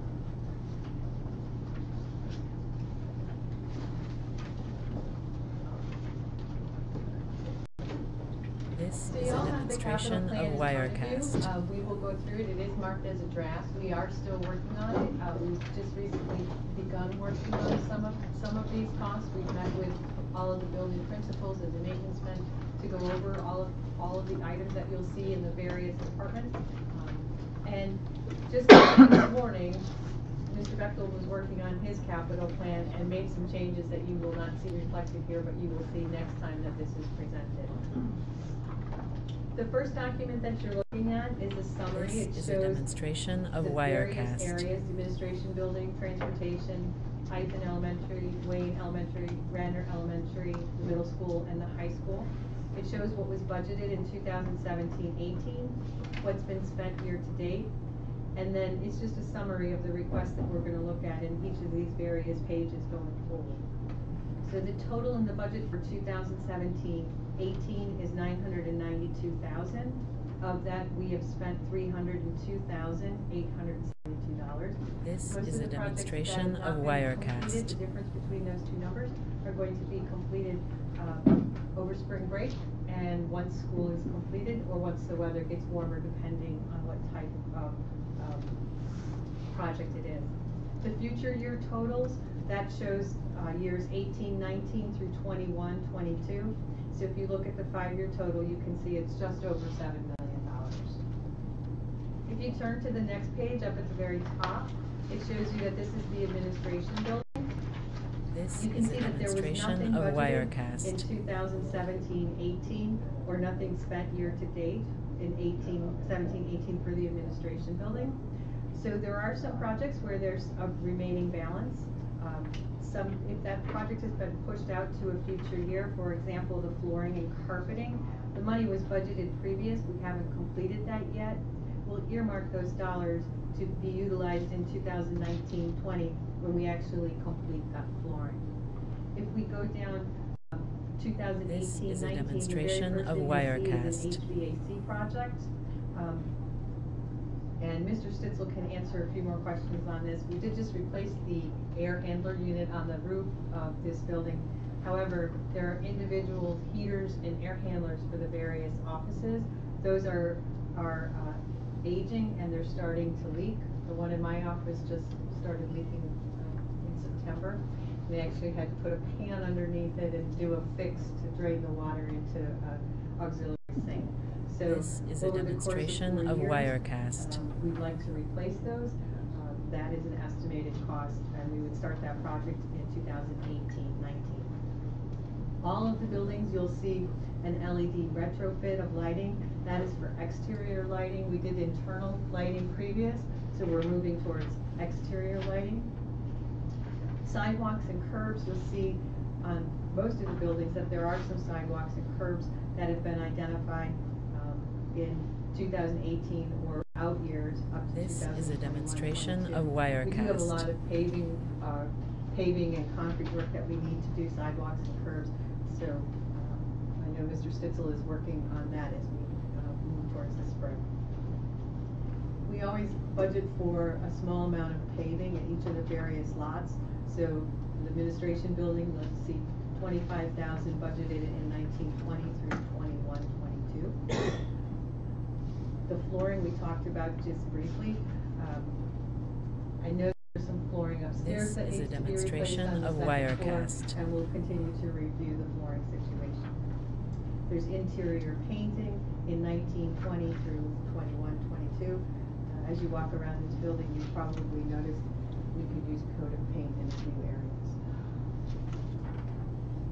This So is you a all have the capital demonstration plan of in front of Wirecast. you. We will go through it. It is marked as a draft. We are still working on it. We've just recently begun working on some of these costs. We've met with all of the building principals and the maintenance men to go over all of the items that you'll see in the various departments. And just this morning, Mr. Bechtel was working on his capital plan and made some changes that you will not see reflected here, but you will see next time that this is presented. The first document that you're looking at is a summary. It This is a shows demonstration of the various Wirecast. areas: administration building, transportation, Hythen Elementary, Wayne Elementary, Radnor Elementary, the middle school, and the high school. It shows what was budgeted in 2017-18, what's been spent year to date, and then it's just a summary of the requests that we're going to look at in each of these various pages going forward. So the total in the budget for 2017-18 is $992,000. Of that, we have spent $302,872. This Most is of a the projects that demonstration have of not been completed, Wirecast. the difference between those two numbers are going to be completed over spring break, and once school is completed, or once the weather gets warmer, depending on what type of project it is. The future year totals, that shows years 18-19 through 21-22. So if you look at the 5-year total, you can see it's just over $7 million. If you turn to the next page, up at the very top, it shows you that this is the administration building. This You can is see a that there was demonstration nothing of budgeted Wirecast. in 2017-18, or nothing spent year to date in 17-18 for the administration building. So there are some projects where there's a remaining balance. if that project has been pushed out to a future year, for example, the flooring and carpeting, the money was budgeted previous, we haven't completed that yet. We'll earmark those dollars to be utilized in 2019-20 when we actually complete that flooring. If we go down 2018-19, This is a the very demonstration first of thing you see is Wirecast. an HVAC project. And Mr. Stitzel can answer a few more questions on this. We did just replace the air handler unit on the roof of this building. However, there are individual heaters and air handlers for the various offices. Those are aging and they're starting to leak. The one in my office just started leaking in September. We actually had to put a pan underneath it and do a fix to drain the water into auxiliary sink. So This is a over the course demonstration 4 of years, Wirecast. We'd like to replace those. That is an estimated cost, and we would start that project in 2018-19. All of the buildings, you'll see an LED retrofit of lighting. That is for exterior lighting. We did internal lighting previous, so we're moving towards exterior lighting. Sidewalks and curbs, you'll see on most of the buildings that there are some sidewalks and curbs that have been identified in 2018 or out years up to 2021. This is a demonstration 22. of We do have a Wirecast. lot of paving and concrete work that we need to do, sidewalks and curbs. So I know Mr. Stitzel is working on that as we move towards the spring. We always budget for a small amount of paving at each of the various lots. So the administration building, let's see, 25,000 budgeted in 1920 through 21-22. The flooring we talked about just briefly. I know there's some flooring upstairs This that is a needs to be demonstration replaced on the of second floor, Wirecast. and we'll continue to review the flooring situation. There's interior painting in 1920 through 21-22. As you walk around this building, you probably noticed we could use coat of paint in a few areas.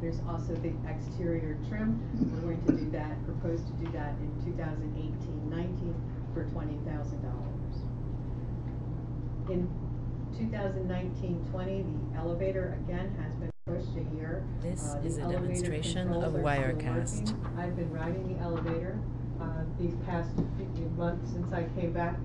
There's also the exterior trim. We're going to do that, propose to do that in 2018-19 for $20,000. In 2019-20, the elevator again has been pushed a year. This The is a elevator demonstration controls of are still Wirecast. working. I've been riding the elevator these past few months since I came back.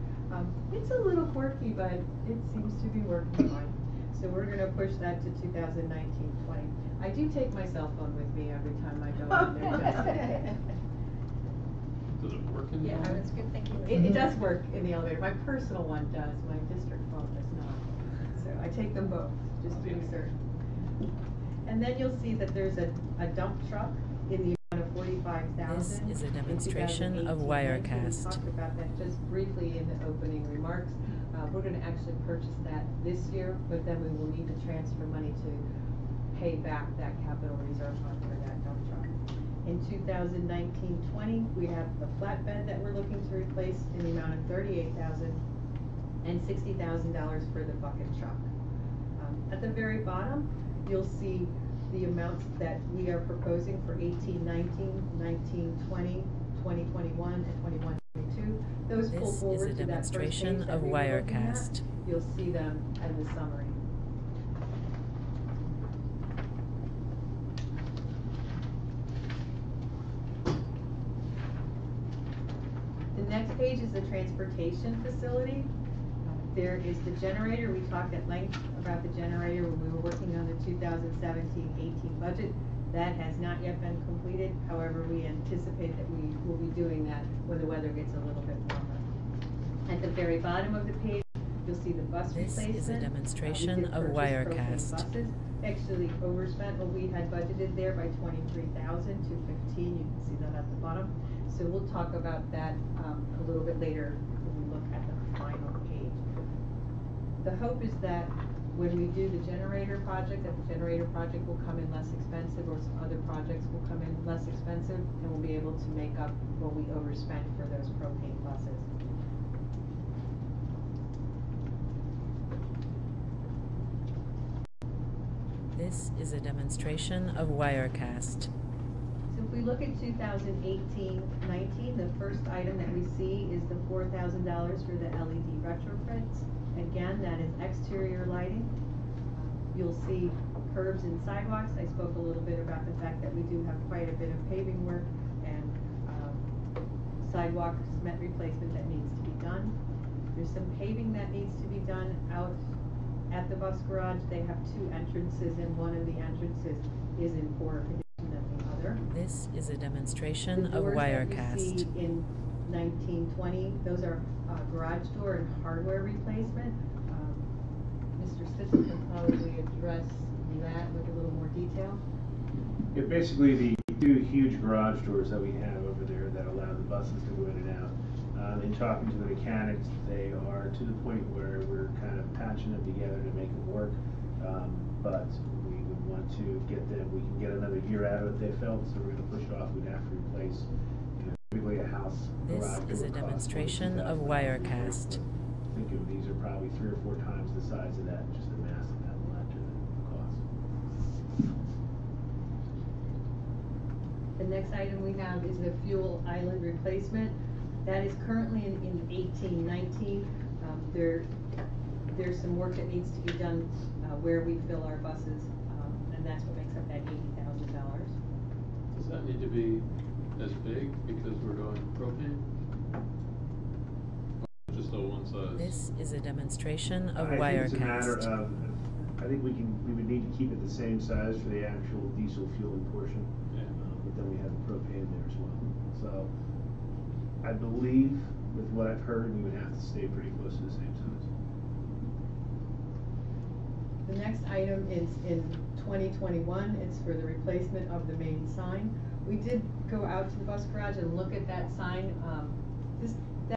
It's a little quirky, but it seems to be working fine. So we're gonna push that to 2019-20. I do take my cell phone with me every time I go in there. Just in case. Does it work in the Yeah, I elevator? was good thinking. It does work in the elevator. My personal one does, my district phone does not. So I take them both, just to be certain. And then you'll see that there's a dump truck in the amount of $45,000. This is a in demonstration of 2018-19. Wirecast. We talked about that just briefly in the opening remarks. We're gonna actually purchase that this year, but then we will need to transfer money to pay back that capital reserve fund for that dump truck. In 2019-20, we have the flatbed that we're looking to replace in the amount of $38,000 and $60,000 for the bucket truck. At the very bottom, you'll see the amounts that we are proposing for 18-19, 19-20, 20-21, and 21-22. Those pull This is forward a to that first demonstration page that of we were looking at. Wirecast. You'll see them in the summary. The next page is the transportation facility. There is the generator. We talked at length about the generator when we were working on the 2017-18 budget. That has not yet been completed. However, we anticipate that we will be doing that when the weather gets a little bit warmer. At the very bottom of the page, you'll see the bus This replacement. is a demonstration We did of purchase Wirecast. propane buses. Actually overspent what we had budgeted there by $23,215. You can see that at the bottom. So we'll talk about that a little bit later when we look at the final page. The hope is that when we do the generator project, that the generator project will come in less expensive, or some other projects will come in less expensive, and we'll be able to make up what we overspent for those propane buses. This is a demonstration of Wirecast. So if we look at 2018-19, the first item that we see is the $4,000 for the LED retrofits. Again, that is exterior lighting. You'll see curbs and sidewalks. I spoke a little bit about the fact that we do have quite a bit of paving work and sidewalk cement replacement that needs to be done. There's some paving that needs to be done out at the bus garage. They have 2 entrances, and one of the entrances is in poorer condition than the other. This is a demonstration The of doors that you Wirecast. see in 1920, those are garage door and hardware replacement. Mr. Stitzel can probably address that with a little more detail. Yeah, basically the 2 huge garage doors that we have over there that allow the buses to go in and out. In talking to the mechanics, they are to the point where we're kind of patching them together to make it work. But we would want to get them, we can get another year out of it, they felt, so we're gonna push it off. We'd have to replace, typically a house This garage is door a costs demonstration of $42,000. Wirecast. Think of these are probably 3 or 4 times the size of that, just the mass of that will add to the cost. The next item we have is the fuel island replacement. That is currently in 1819. There's some work that needs to be done where we fill our buses, and that's what makes up that $80,000. Does that need to be as big because we're going propane? Or just a one size? This is a demonstration of I think it's a matter Wirecast. of, I think we would need to keep it the same size for the actual diesel fueling portion. Yeah. But then we have the propane there as well. So I believe with what I've heard, we would have to stay pretty close to the same size. The next item is in 2021. It's for the replacement of the main sign. We did go out to the bus garage and look at that sign.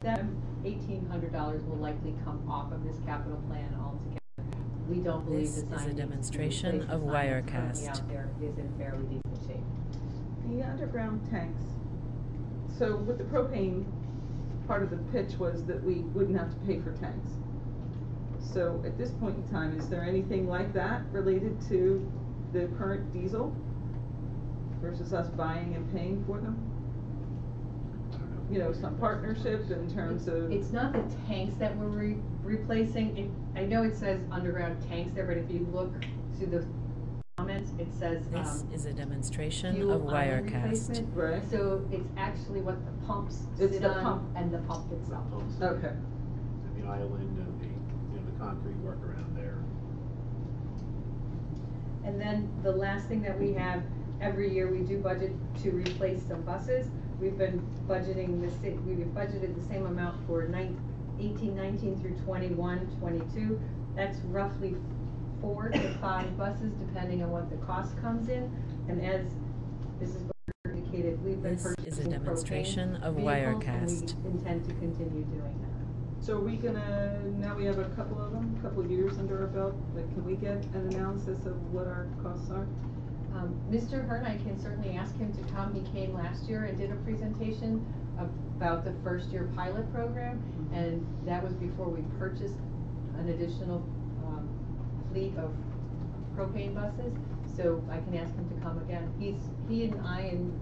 That $1,800 will likely come off of this capital plan altogether. We don't believe This the is sign a needs to be demonstration replaced. The of sign that's currently Wirecast. out there is in fairly decent shape. The underground tanks, so with the propane, part of the pitch was that we wouldn't have to pay for tanks. So at this point in time, is there anything like that related to the current diesel versus us buying and paying for them? You know, some partnership in terms of. It's not the tanks that we're replacing. I know it says underground tanks there, but if you look to the comments, it says This is a demonstration fuel of island Wirecast. replacement. Right. So it's actually what the pumps It's sit the on pump. and the pump itself. Okay. And the island and the concrete work around there. And then the last thing that we have, every year we do budget to replace some buses. We've been budgeting we've budgeted the same amount for 1819 through 21-22. That's roughly 4 to 5 buses, depending on what the cost comes in. And as Mrs. Barker indicated, we've been This is a purchasing demonstration propane of vehicles, Wirecast. and we intend to continue doing that. So are we gonna, now we have a couple of them, a couple of years under our belt, like, can we get an analysis of what our costs are? Mr. Hearn, I can certainly ask him to come. He came last year and did a presentation about the first year pilot program, and that was before we purchased an additional fleet of propane buses. So I can ask him to come again. He and I and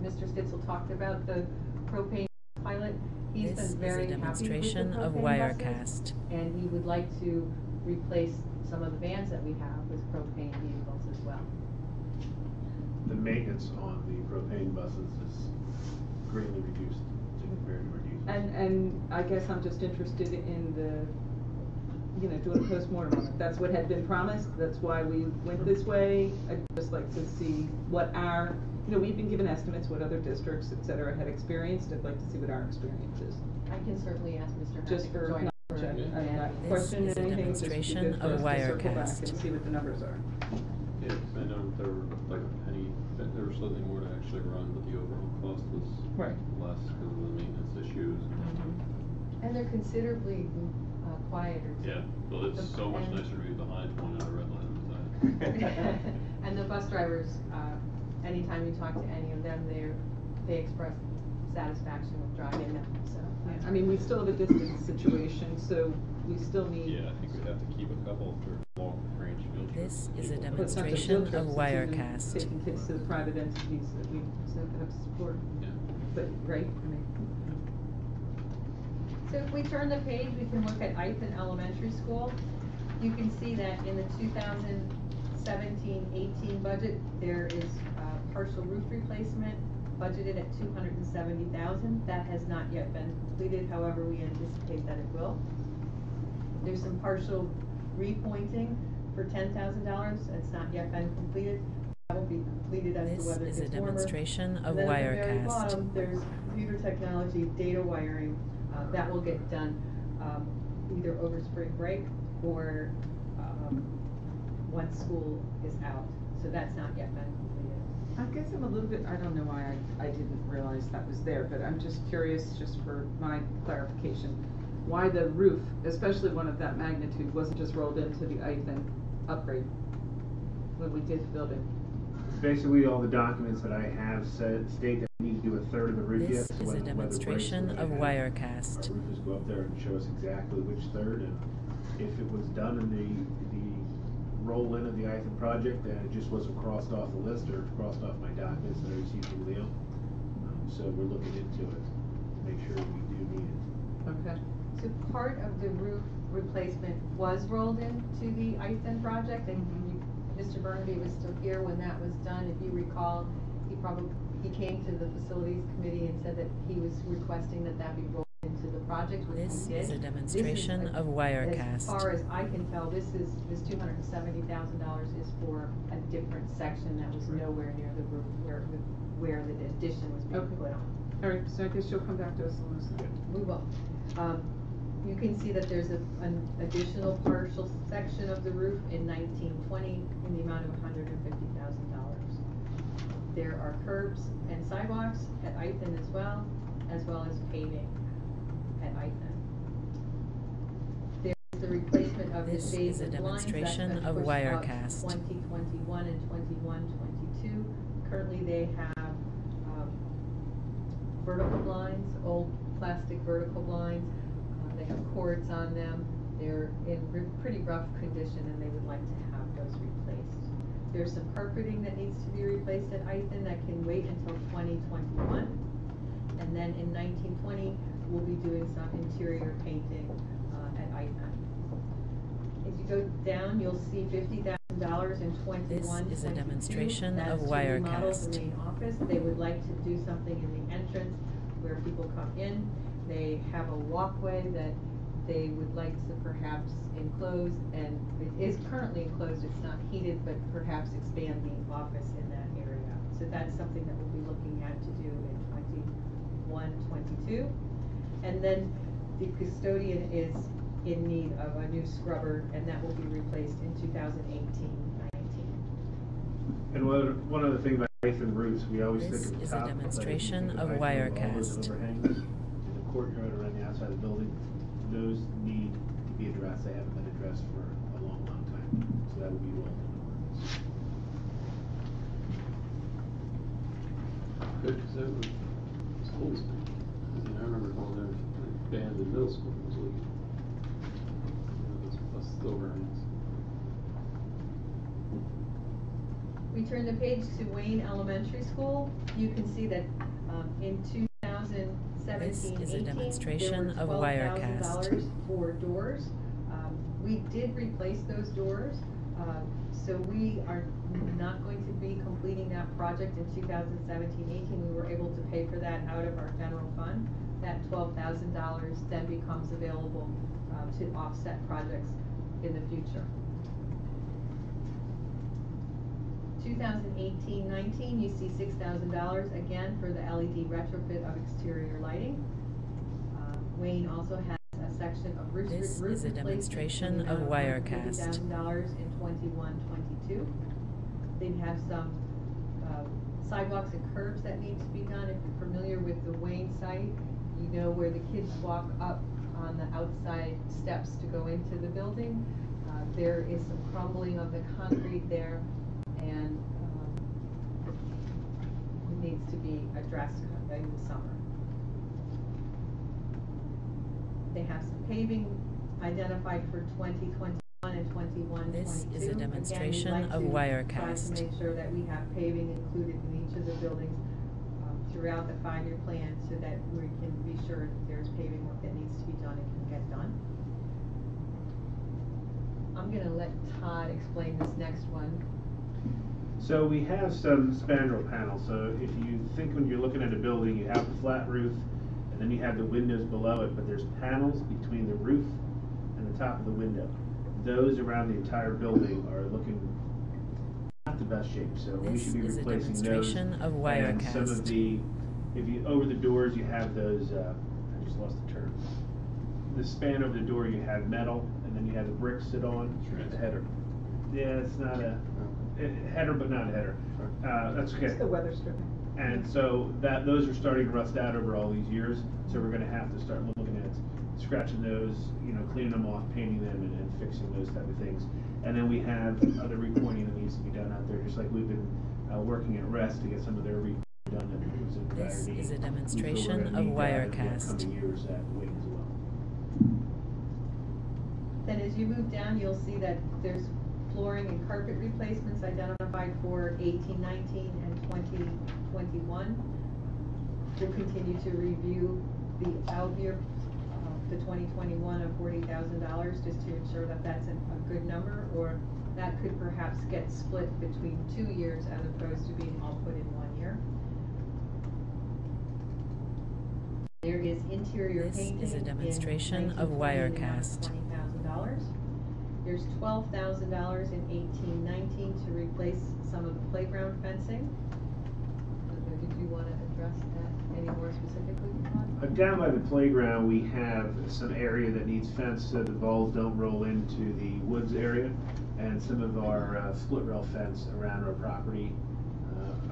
Mr. Stitzel talked about the propane pilot. He's This been very is a happy with the demonstration of propane buses, Wirecast. and he would like to replace some of the vans that we have with propane vehicles as well. The maintenance on the propane buses is greatly reduced compared to our diesel. And I guess I'm just interested in the, you know, doing a postmortem on it. That's what had been promised, that's why we went this way. I'd just like to see what our, you know, we've been given estimates, what other districts, et cetera, had experienced. I'd like to see what our experience is. I can certainly ask Mr. Hackett Just to for join us knowledge, for- I'm not This questioning is a anything, just be demonstration good for of us to circle back Wirecast. and see what the numbers are. Yeah, 'cause I know there were like a penny, there was slightly more to actually run, but the overall cost was Right. less because of the maintenance issues. And they're considerably quieter. too. Yeah, well, it's so much And- nicer to be behind one at a red light all the time. And the bus drivers, anytime you talk to any of them, they express satisfaction with driving them, so. I mean, we still have a distance situation, so we still need. Yeah, I think we'd have to keep a couple for long range field trips. This is a People- But it's not just demonstration field trips, of it's even Wirecast. taking kids to the private entities that we have to support. Yeah. But, right, I mean. So if we turn the page, we can look at Ithan Elementary School. You can see that in the 2017-18 budget, there is partial roof replacement budgeted at $270,000. That has not yet been completed, however, we anticipate that it will. There's some partial repointing for $10,000. It's not yet been completed. That will be completed as This the weather is gets a warmer. demonstration of And then at the very Wirecast. bottom, there's computer technology, data wiring. That will get done either over spring break or once school is out. So that's not yet been completed. I guess I'm a little bit, I don't know why I didn't realize that was there, but I'm just curious, just for my clarification, why the roof, especially one of that magnitude, wasn't just rolled into the Ithan upgrade when we did the building? Basically, all the documents that I have state that we need to do a third of the roof yet. This so is when a the weather breaks, demonstration we're of gonna have Wirecast. Our roofers go up there and show us exactly which third, and if it was done in the roll-in of the Ithan project, and it just wasn't crossed off the list or crossed off my documents that I received from Leo. So we're looking into it to make sure we do need it. Okay. So part of the roof replacement was rolled into the Ithan project, and Mr. Burnaby was still here when that was done. If you recall, he came to the facilities committee and said that he was requesting that be rolled into the project, which This we did. is a demonstration of As Wirecast. far as I can tell, this $270,000 is for a different section that was nowhere near the roof where the addition was being Okay. put on. All right, so I guess you'll come back to us on this. We will. You can see that there's an additional partial section of the roof in 1920 in the amount of $150,000. There are curbs and sidewalks at Ithan as well as paving at Ithan. There's the replacement of the This shades is a and blinds that's demonstration been of pushed out Wirecast. 2021 and 21-22. Currently, they have vertical blinds, old plastic vertical blinds. They have cords on them. They're in pretty rough condition, and they would like to have those replaced. There's some carpeting that needs to be replaced at Ithan that can wait until 2021. And then in 1920, we'll be doing some interior painting at Ithan. If you go down, you'll see $50,000 in 21. This is a demonstration That's of to remodel Wirecast. the main office. They would like to do something in the entrance where people come in. They have a walkway that they would like to perhaps enclose, and it is currently enclosed, it's not heated, but perhaps expand the office in that area. So that's something that we'll be looking at to do in 21-22. And then the custodian is in need of a new scrubber, and that will be replaced in 2018-19. And one other thing about Ithan roofs, we always This think of the is a top. but demonstration think of Ithan with all those Wirecast. overhangs in the courtyard around the outside of the building. Those need to be addressed. They haven't been addressed for a long, long time. So that will be rolled into ordinance. Good, because that was always been, I remember going there, like, band in middle school was leaking. Those overhangs. We turn the page to Wayne Elementary School. You can see that in 2017-18, This is a demonstration there of were Wirecast. $12,000 for doors. We did replace those doors, so we are not going to be completing that project in 2017-18. We were able to pay for that out of our general fund. That $12,000 then becomes available to offset projects in the future. 2018-19, you see $6,000 again for the LED retrofit of exterior lighting. Wayne also has a section of roof This roof is a replacement demonstration in the of amount Wirecast. $50,000 in 21-22. They have some sidewalks and curbs that need to be done. If you're familiar with the Wayne site, you know where the kids walk up on the outside steps to go into the building. There is some crumbling of the concrete there, and it needs to be addressed in the summer. They have some paving identified for 2021 and 21-22. This is a demonstration Again, of we'd like to Wirecast. try to make sure that we have paving included in each of the buildings throughout the 5-year plan, so that we can be sure that there's paving work that needs to be done and can get done. On I'm gonna let Todd explain this next one. So we have some spandrel panels. So if you think when you're looking at a building, you have the flat roof, and then you have the windows below it, but there's panels between the roof and the top of the window. Those around the entire building are looking not the best shape, so we should be This is a replacing those. demonstration of And some of Wirecast. the, if you, over the doors, you have those, I just lost the term. The span over the door, you have metal, and then you have the bricks sit on. Sure. The header. Yeah, it's not a header, but not a header. That's okay. It's the weather stripping. And so those are starting to rust out over all these years, so we're gonna have to start looking at scratching those, cleaning them off, painting them, and fixing those type of things. And then we have other repointing that needs to be done out there, just like we've been working at REST to get some of their repointing done that was in dire This need. is a We feel we're demonstration gonna of need that in the Wirecast. upcoming years at Wing as well. Then as you move down, you'll see that there's flooring and carpet replacements identified for 18-19 and 20-21. We'll continue to review the out year, the 2021 of $40,000, just to ensure that that's a good number, or that could perhaps get split between 2 years as opposed to being all put in 1 year. There is interior This painting is a demonstration in of 1920 in the amount of Wirecast. $20,000. There's $12,000 in 18-19 to replace some of the playground fencing. Did you want to address that any more specifically, Todd? Down by the playground, we have some area that needs fenced so the balls don't roll into the woods area, and some of our split rail fence around our property,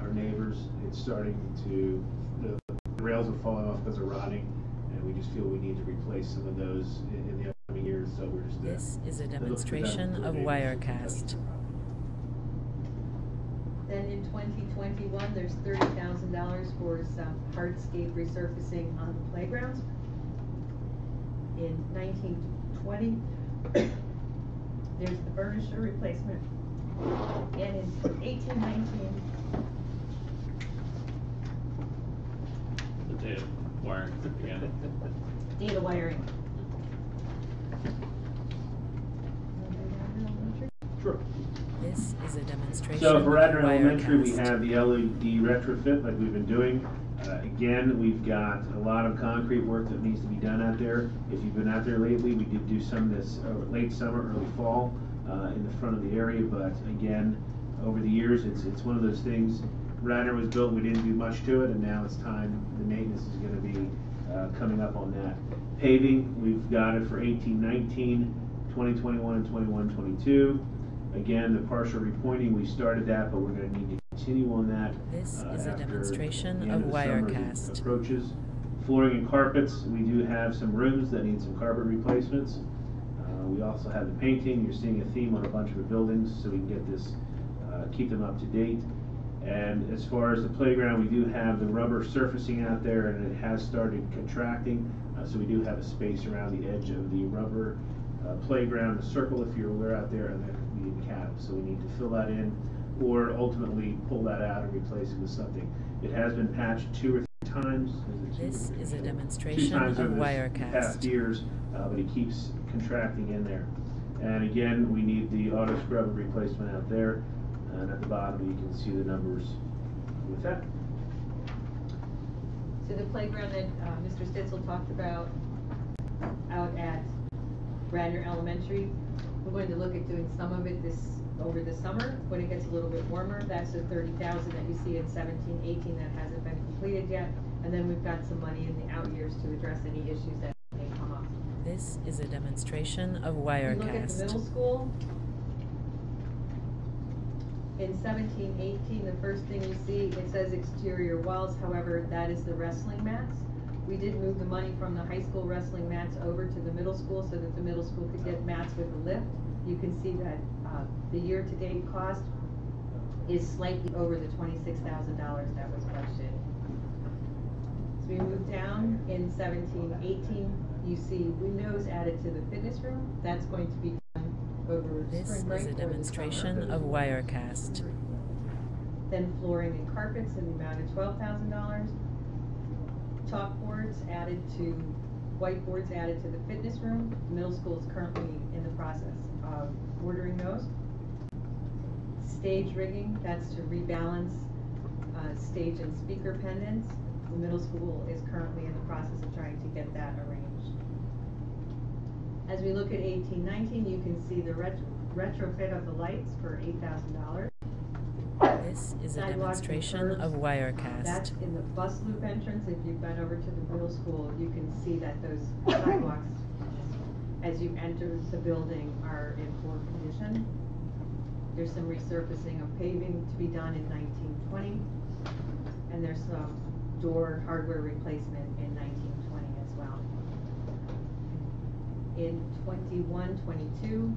our neighbors, it's starting to, the rails are falling off because of rotting, and we just feel we need to replace some of those in the upcoming years, so we're just This is a it looks demonstration presentable of to neighbors who can touch Wirecast. the property. Then in 2021, there's $30,000 for some hardscape resurfacing on the playgrounds. In 1920, there's the burnisher replacement. And in 18-19, The data wiring again. data wiring. Sure. This is a demonstration So of for Radnor Elementary, we Wirecast. have the LED retrofit like we've been doing. Again, we've got a lot of concrete work that needs to be done out there. If you've been out there lately, we did do some this late summer, early fall in the front of the area. But again, over the years, it's one of those things. Radnor was built, we didn't do much to it, and now it's time. The maintenance is going to be coming up on that. Paving, we've got it for 18-19, 2021, and 21-22. Again, the partial repointing, we started that, but we're going to need to continue on that. This is a after demonstration the end of the summer Wirecast. approaches. Flooring and carpets, we do have some rooms that need some carpet replacements. We also have the painting. You're seeing a theme on a bunch of the buildings, so we can get this, keep them up to date. And as far as the playground, we do have the rubber surfacing out there, and it has started contracting. So we do have a space around the edge of the rubber playground, the circle if you're aware out there, and then the cap. So we need to fill that in, or ultimately pull that out and replace it with something. It has been patched 2 or 3 times. This is a 2 demonstration times of over the Wirecast. past years, but it keeps contracting in there. And again, we need the auto scrubber replacement out there. And at the bottom, you can see the numbers with that. So the playground that Mr. Stitzel talked about out at Radnor Elementary, we're going to look at doing some of it over the summer when it gets a little bit warmer. That's the $30,000 that you see in 17-18 that hasn't been completed yet. And then we've got some money in the out years to address any issues that may come up. This is a demonstration of If you look at the middle Wirecast. school, in 17-18, the first thing you see, it says exterior walls, however, that is the wrestling mats. We did move the money from the high school wrestling mats over to the middle school so that the middle school could get mats with a lift. You can see that the year-to-date cost is slightly over the $26,000 that was budgeted. As we move down in 17-18, you see windows added to the fitness room. That's going to be done over This spring break is a or the demonstration summer. of Wirecast. Then flooring and carpets in the amount of $12,000. Chalkboards added whiteboards added to the fitness room. The middle school is currently in the process of ordering those. Stage rigging, that's to rebalance stage and speaker pendants. The middle school is currently in the process of trying to get that arranged. As we look at 18-19, you can see the retrofit of the lights for $8,000. This is a demonstration of Wirecast. That's in the bus loop entrance. If you've been over to the middle school, you can see that those sidewalks, as you enter the building, are in poor condition. There's some resurfacing of paving to be done in 1920, and there's some door hardware replacement in 1920 as well. In 21-22,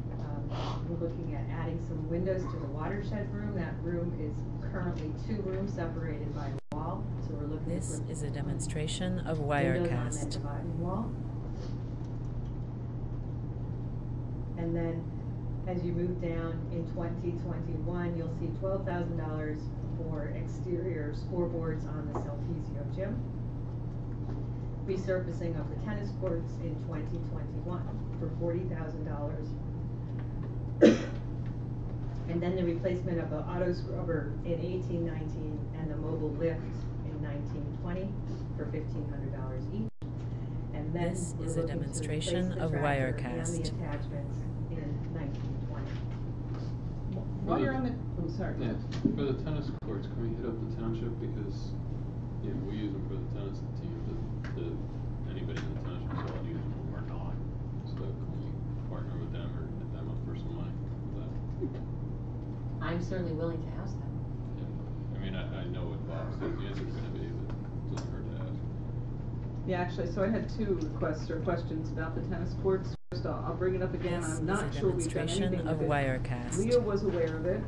we're looking at adding some windows to the watershed room. That room is currently 2 rooms separated by a wall, so we're looking at This is a demonstration of windows on that Wirecast. dividing wall. And then, as you move down in 2021, you'll see $12,000 for exterior scoreboards on the Saltesio gym. Resurfacing of the tennis courts in 2021 for $40,000. And then the replacement of the auto scrubber in 18-19 and the mobile lift in 19-20 for $1,500 each. And then This we're is a looking to demonstration replace the of tractor and Wirecast. the attachments in 19-20. While you're on the, I'm sorry. Yeah, for the tennis courts, can we hit up the township, because, you know, we use them for the tennis team, but anybody in the township is allowed to use them or not. So can we partner with them or hit them up for some money for that? I'm certainly willing to ask them. Yeah, I mean, I know what Bob says the answer's gonna be, but it doesn't hurt to ask. Yeah, actually, so I had 2 requests or questions about the tennis courts. First, I'll bring it up again. This I'm not is a sure we've done demonstration anything of with it. Wirecast. Leo was aware of it.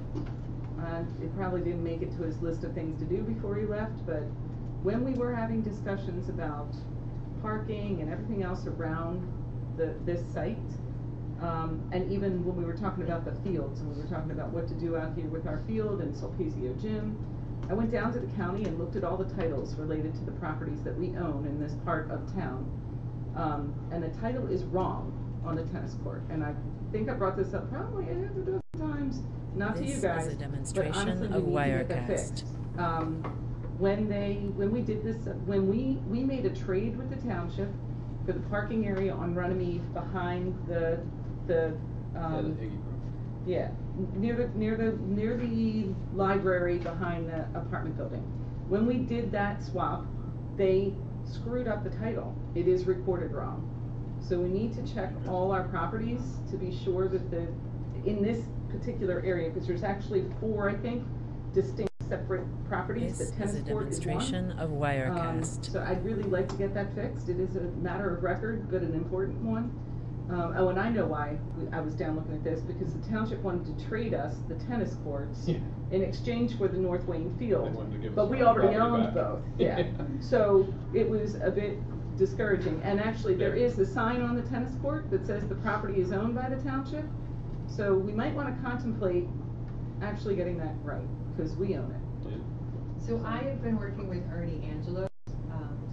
It probably didn't make it to his list of things to do before he left, but when we were having discussions about parking and everything else around this site, and even when we were talking about the fields, and we were talking about what to do out here with our field and Sulpicio Gym, I went down to the county and looked at all the titles related to the properties that we own in this part of town. And the title is wrong on the tennis court. And I think I brought this up probably a dozen times, not to you This guys, is a but demonstration honestly, of we need to get that Wirecast. fixed. When we did this, when we made a trade with the township for the parking area on Runnymede behind the Yeah, the Higgy Brook. yeah, near the library behind the apartment building. When we did that swap, they screwed up the title. It is recorded wrong. So we need to check all our properties to be sure that in this particular area, because there's actually 4, I think, distinct separate properties. This The tennis is a court is one. demonstration of Wirecast. So I'd really like to get that fixed. It is a matter of record, but an important one. Oh, and I know why I was down looking at this, because the township wanted to trade us the tennis courts Yeah. in exchange for the North Wayne field. They wanted to give us But we our already property owned back. both, yeah. So it was a bit discouraging. And actually, there Yeah. is the sign on the tennis court that says the property is owned by the township. So we might want to contemplate actually getting that right, because we own it. Yeah. So I have been working with Ernie Angelo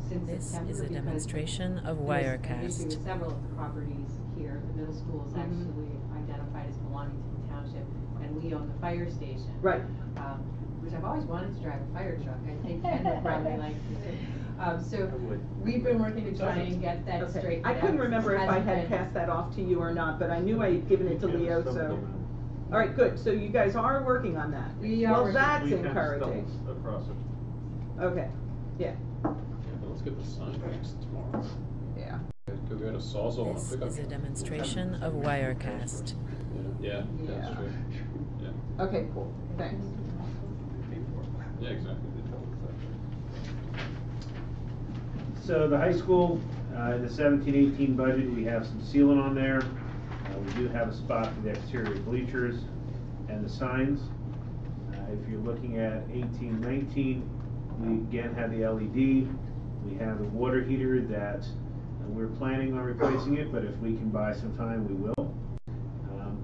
since This September. is a because demonstration of there's an issue Wirecast. with several of the properties here. The middle school is Mhm. actually identified as belonging to the township, and we own the fire station. Right. Which I've always wanted to drive a fire truck. I think Ken would probably like to. So would. we've been working to try and get that Okay. straightened I out. couldn't remember if I Hasn't had been- passed that off to you or not, but I knew I had given it to We have Leo, some so. around. All right, good. So you guys are working on that. We are Well, working. that's We have encouraging. stumps across it. Okay, yeah, Yeah, but let's get the sign fixed tomorrow. yeah. Go get a sawzall and a This pickup is a truck. demonstration of Wirecast. Yeah, Yeah. that's true. Yeah. Okay, cool, thanks. Yeah, exactly. So the high school, in the 17-18 budget, we have some sealant on there. We do have a spot for the exterior bleachers and the signs. If you're looking at 18-19, we again have the LED. We have the water heater that we're planning on replacing it, but if we can buy some time, we will.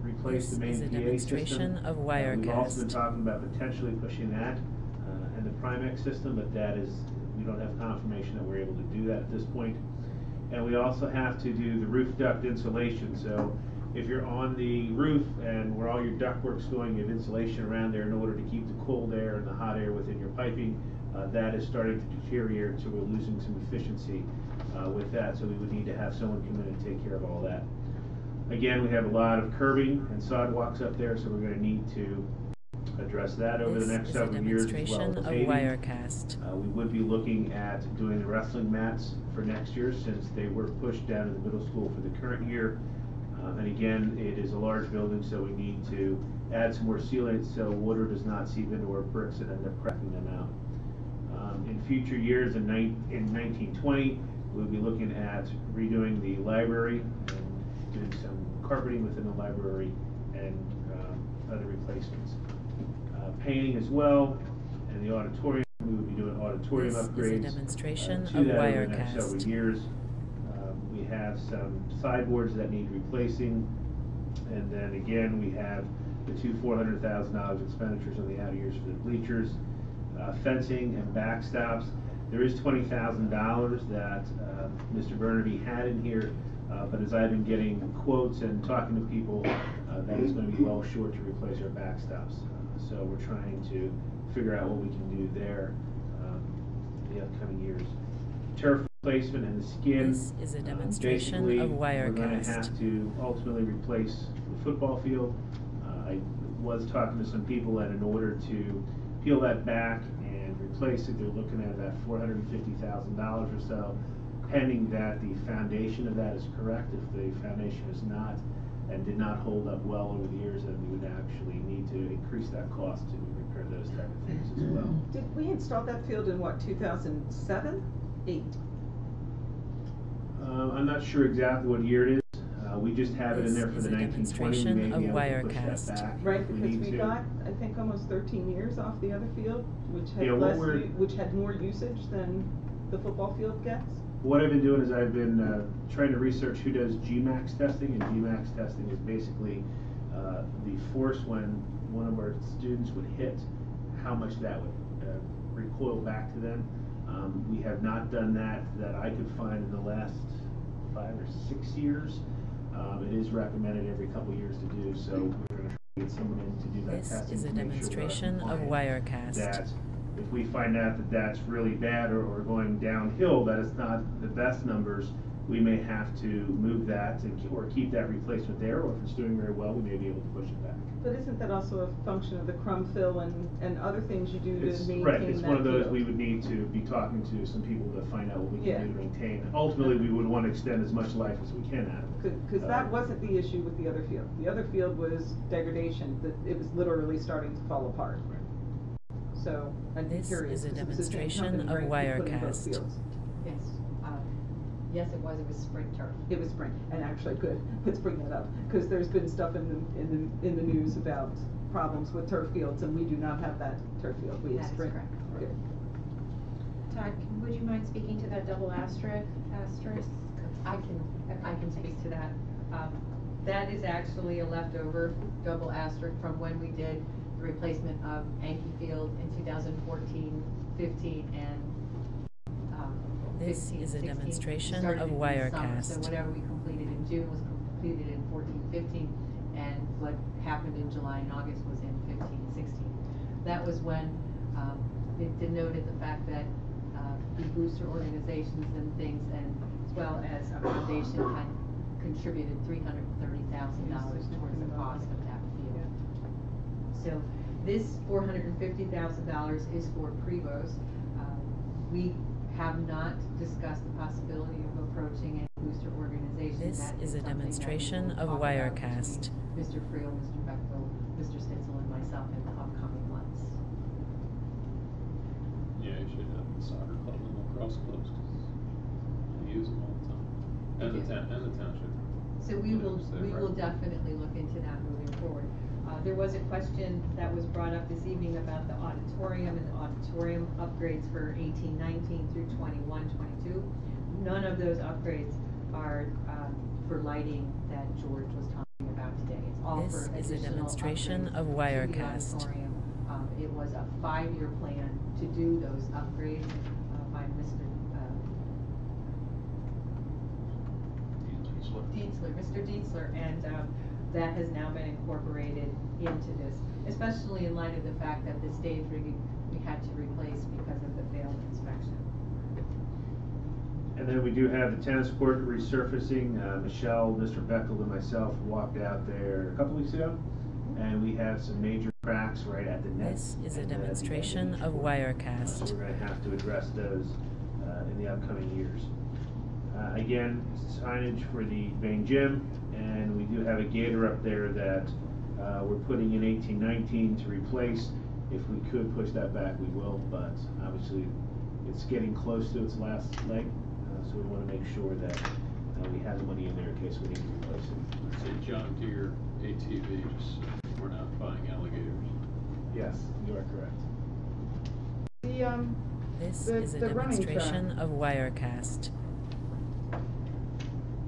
Replace the main This is a PA demonstration system. of We've also been Wirecast. talking about potentially pushing that and the Primex system, but that is, we don't have confirmation that we're able to do that at this point. And we also have to do the roof duct insulation. So if you're on the roof and where all your ductwork's going, you have insulation around there in order to keep the cold air and the hot air within your piping. That is starting to deteriorate, so we're losing some efficiency with that, so we would need to have someone come in and take care of all that. Again, we have a lot of curbing and sidewalks up there, so we're going to need to address that over the next several years, as well as paving. Wirecast. We would be looking at doing the wrestling mats for next year, since they were pushed down in the middle school for the current year. And again, it is a large building, so we need to add some more sealant so water does not seep into our bricks and end up cracking them out. In future years, in 1920, we'll be looking at redoing the library and doing some carpeting within the library and other replacements. Painting as well, and the auditorium, we will be doing auditorium This upgrades. is a demonstration to of that over the next Wirecast. several years. We have some sideboards that need replacing, and then again, we have the two $400,000 expenditures on the outer years for the bleachers, fencing and backstops. There is $20,000 that Mr. Burnaby had in here, but as I've been getting quotes and talking to people, that is going to be well short to replace our backstops. So we're trying to figure out what we can do there in the upcoming years. Turf replacement and the skin. This is a demonstration basically, of we're going to Wirecast. have to ultimately replace the football field. I was talking to some people that in order to peel that back and replace it, they're looking at about $450,000 or so, pending that the foundation of that is correct. If the foundation is not and did not hold up well over the years, then we would actually need to increase that cost to repair those type of things as well. Did we install that field in what, 2007? 8? I'm not sure exactly what year it is. We just have it in there for This the is a 1920. We may demonstration be of able to push Wirecast. that back. Right, if we because need we to. got, I think, almost 13 years off the other field, which had Yeah, what we're- which had more usage than the football field gets. What I've been doing is I've been trying to research who does GMAX testing, and GMAX testing is basically the force when one of our students would hit, how much that would recoil back to them. We have not done that I could find in the last 5 or 6 years. It is recommended every couple of years to do, so we're going to try to get someone in to do that This testing. is a to make sure we're demonstration of compliant. Wirecast. That if we find out that that's really bad or going downhill, that it's not the best numbers, we may have to move that or keep that replacement there, or if it's doing very well, we may be able to push it back. But isn't that also a function of the crumb fill and other things you do to It's, maintain right, it's that one of those field? we would need to be talking to some people to find out what we Yeah. can do to maintain. Ultimately, we would want to extend as much life as we can out of it. Because that wasn't the issue with the other field. The other field was degradation, that it was literally starting to fall apart. So, I'd be This curious. is a 'cause it was the same demonstration company, of right, who put in both Wirecast. fields. Yes, yes, it was spring turf. It was spring, and actually, good, let's bring that up, because there's been stuff in the news about problems with turf fields, and we do not have that turf field, we have That is spring. correct. Good. Todd, would you mind speaking to that double asterisk? I can speak to that. That is actually a leftover double asterisk from when we did the replacement of Yankee Field in 2014, 15, and 15, This is a 16. demonstration We started of it in the summer, Wirecast. So whatever we completed in June was completed in 14, 15, and what happened in July and August was in 15, 16. That was when it denoted the fact that the booster organizations and things, and as well as our foundation, had contributed $330,000 towards the cost of that field. So this $450,000 is for Prevos. We have not discussed the possibility of approaching a booster organization. This That is a something that we demonstration will of talk about Wirecast. between Mr. Friel, Mr. Beckville, Mr. Stitzel, and myself in the upcoming months. Yeah, you should have the soccer club and lacrosse clubs, because they use them all the time. And the township. So we Yeah, will, so we will right. definitely look into that moving forward. There was a question that was brought up this evening about the auditorium and the auditorium upgrades for 18-19 through 21-22. None of those upgrades are for lighting that George was talking about today. It's all This for is a additional demonstration upgrades of to the Wirecast. auditorium. It was a 5-year plan to do those upgrades by Mr. Mr. Dietzler, and that has now been incorporated into this, especially in light of the fact that the stage rigging we had to replace because of the failed inspection. And then we do have the tennis court resurfacing. Michelle, Mr. Bechtel, and myself walked out there a couple weeks ago, and we have some major cracks right at the net. This is a and, at the end demonstration each of court. Wirecast. So we're going to have to address those in the upcoming years. Again, signage for the main gym, and we do have a gator up there that we're putting in 18-19 to replace. If we could push that back, we will, but obviously it's getting close to its last leg, so we want to make sure that we have the money in there in case we need to replace it. It's a John Deere ATV, just so we're not buying alligators. Yes, you are correct. This The- is a the running track. demonstration of Wirecast.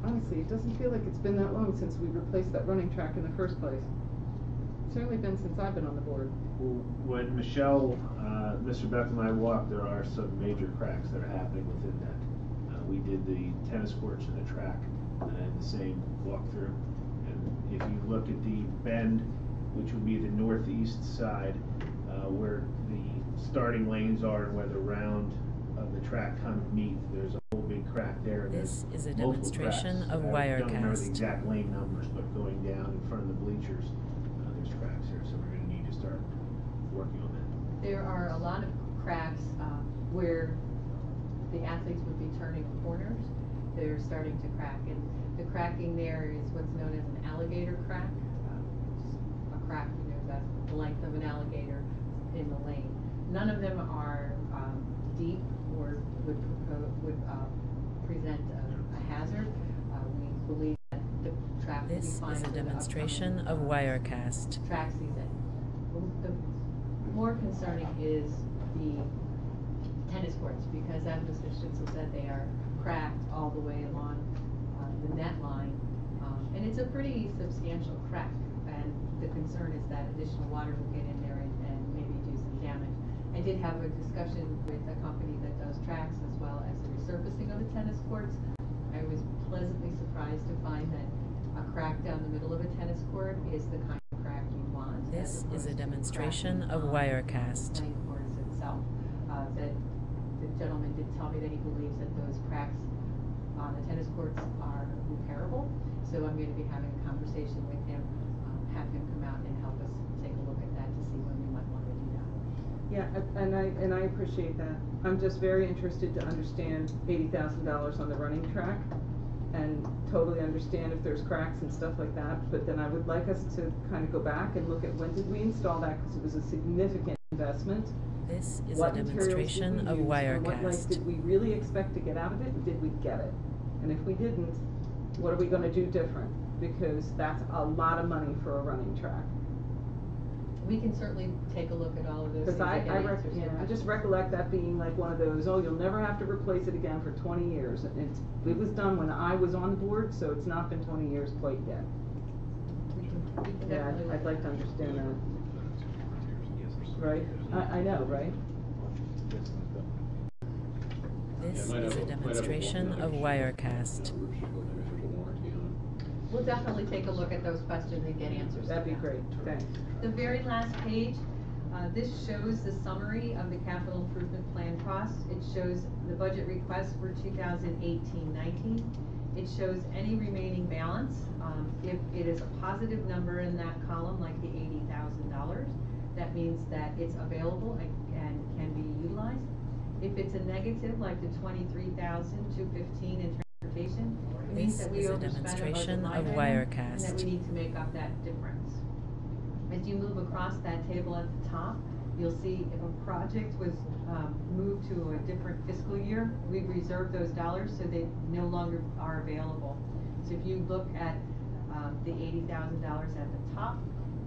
Honestly, it doesn't feel like it's been that long since we replaced that running track in the first place. It's certainly been since I've been on the board. When Michelle, Mr. Beth and I walked, there are some major cracks that are happening within that. We did the tennis courts and the track in the same walkthrough. And if you look at the bend, which would be the northeast side, where the starting lanes are and where the round of the track kind of meet, there's a whole big crack there. And This there's is a multiple demonstration cracks. of I don't remember the Wirecast. exact lane numbers, but going down in front of the bleachers, there's cracks here, so we're going to need to start working on that. There are a lot of cracks where the athletes would be turning corners. They're starting to crack, and the cracking there is what's known as an alligator crack. A crack, that's the length of an alligator in the lane. None of them are deep or would present a hazard. We believe that the track will be This fine is a for the demonstration upcoming, of Wirecast. track season. The more concerning is the tennis courts, because as Mr. Stitzel said, they are cracked all the way along the net line. And it's a pretty substantial crack, and the concern is that additional water will get in there and maybe do some damage. I did have a discussion with a company that does tracks as well as the resurfacing of the tennis courts. I was pleasantly surprised to find that a crack down the middle of a tennis court is the kind of crack you want. This is as a opposed to demonstration cracking of on Wirecast. the playing courts itself. That the gentleman did tell me that he believes that those cracks on the tennis courts are repairable. So I'm going to be having a conversation with him, have him come out and help us take a look at that to see when we might want to do that. Yeah, and I appreciate that. I'm just very interested to understand $80,000 on the running track, and totally understand if there's cracks and stuff like that, but then I would like us to kind of go back and look at when did we install that, because it was a significant investment. This is What a materials did demonstration we of use, and what, like, Wirecast. did we really expect to get out of it, and did we get it? And if we didn't, what are we gonna do different? Because that's a lot of money for a running track. We can certainly take a look at all of those Because things and get answers to I questions. just recollect that being like one of those, oh, you'll never have to replace it again for 20 years. And it was done when I was on the board, so it's not been 20 years quite yet. We can Yeah, definitely I'd look like at to that. understand that. Right? I know, right? This Yeah, might is have a demonstration of Wirecast. Maybe there's a warranty on We'll definitely take a look at those questions and get answers to That'd be them. great, thanks. The very last page, this shows the summary of the capital improvement plan costs. It shows the budget request for 2018-19. It shows any remaining balance. If it is a positive number in that column, like the $80,000, that means that it's available and can be utilized. If it's a negative, like the $23,215 in transportation, it means This that we is a overspent a budget demonstration line of item, and that Wirecast. we need to make up that difference. As you move across that table at the top, you'll see if a project was moved to a different fiscal year, we've reserved those dollars so they no longer are available. So if you look at the $80,000 at the top,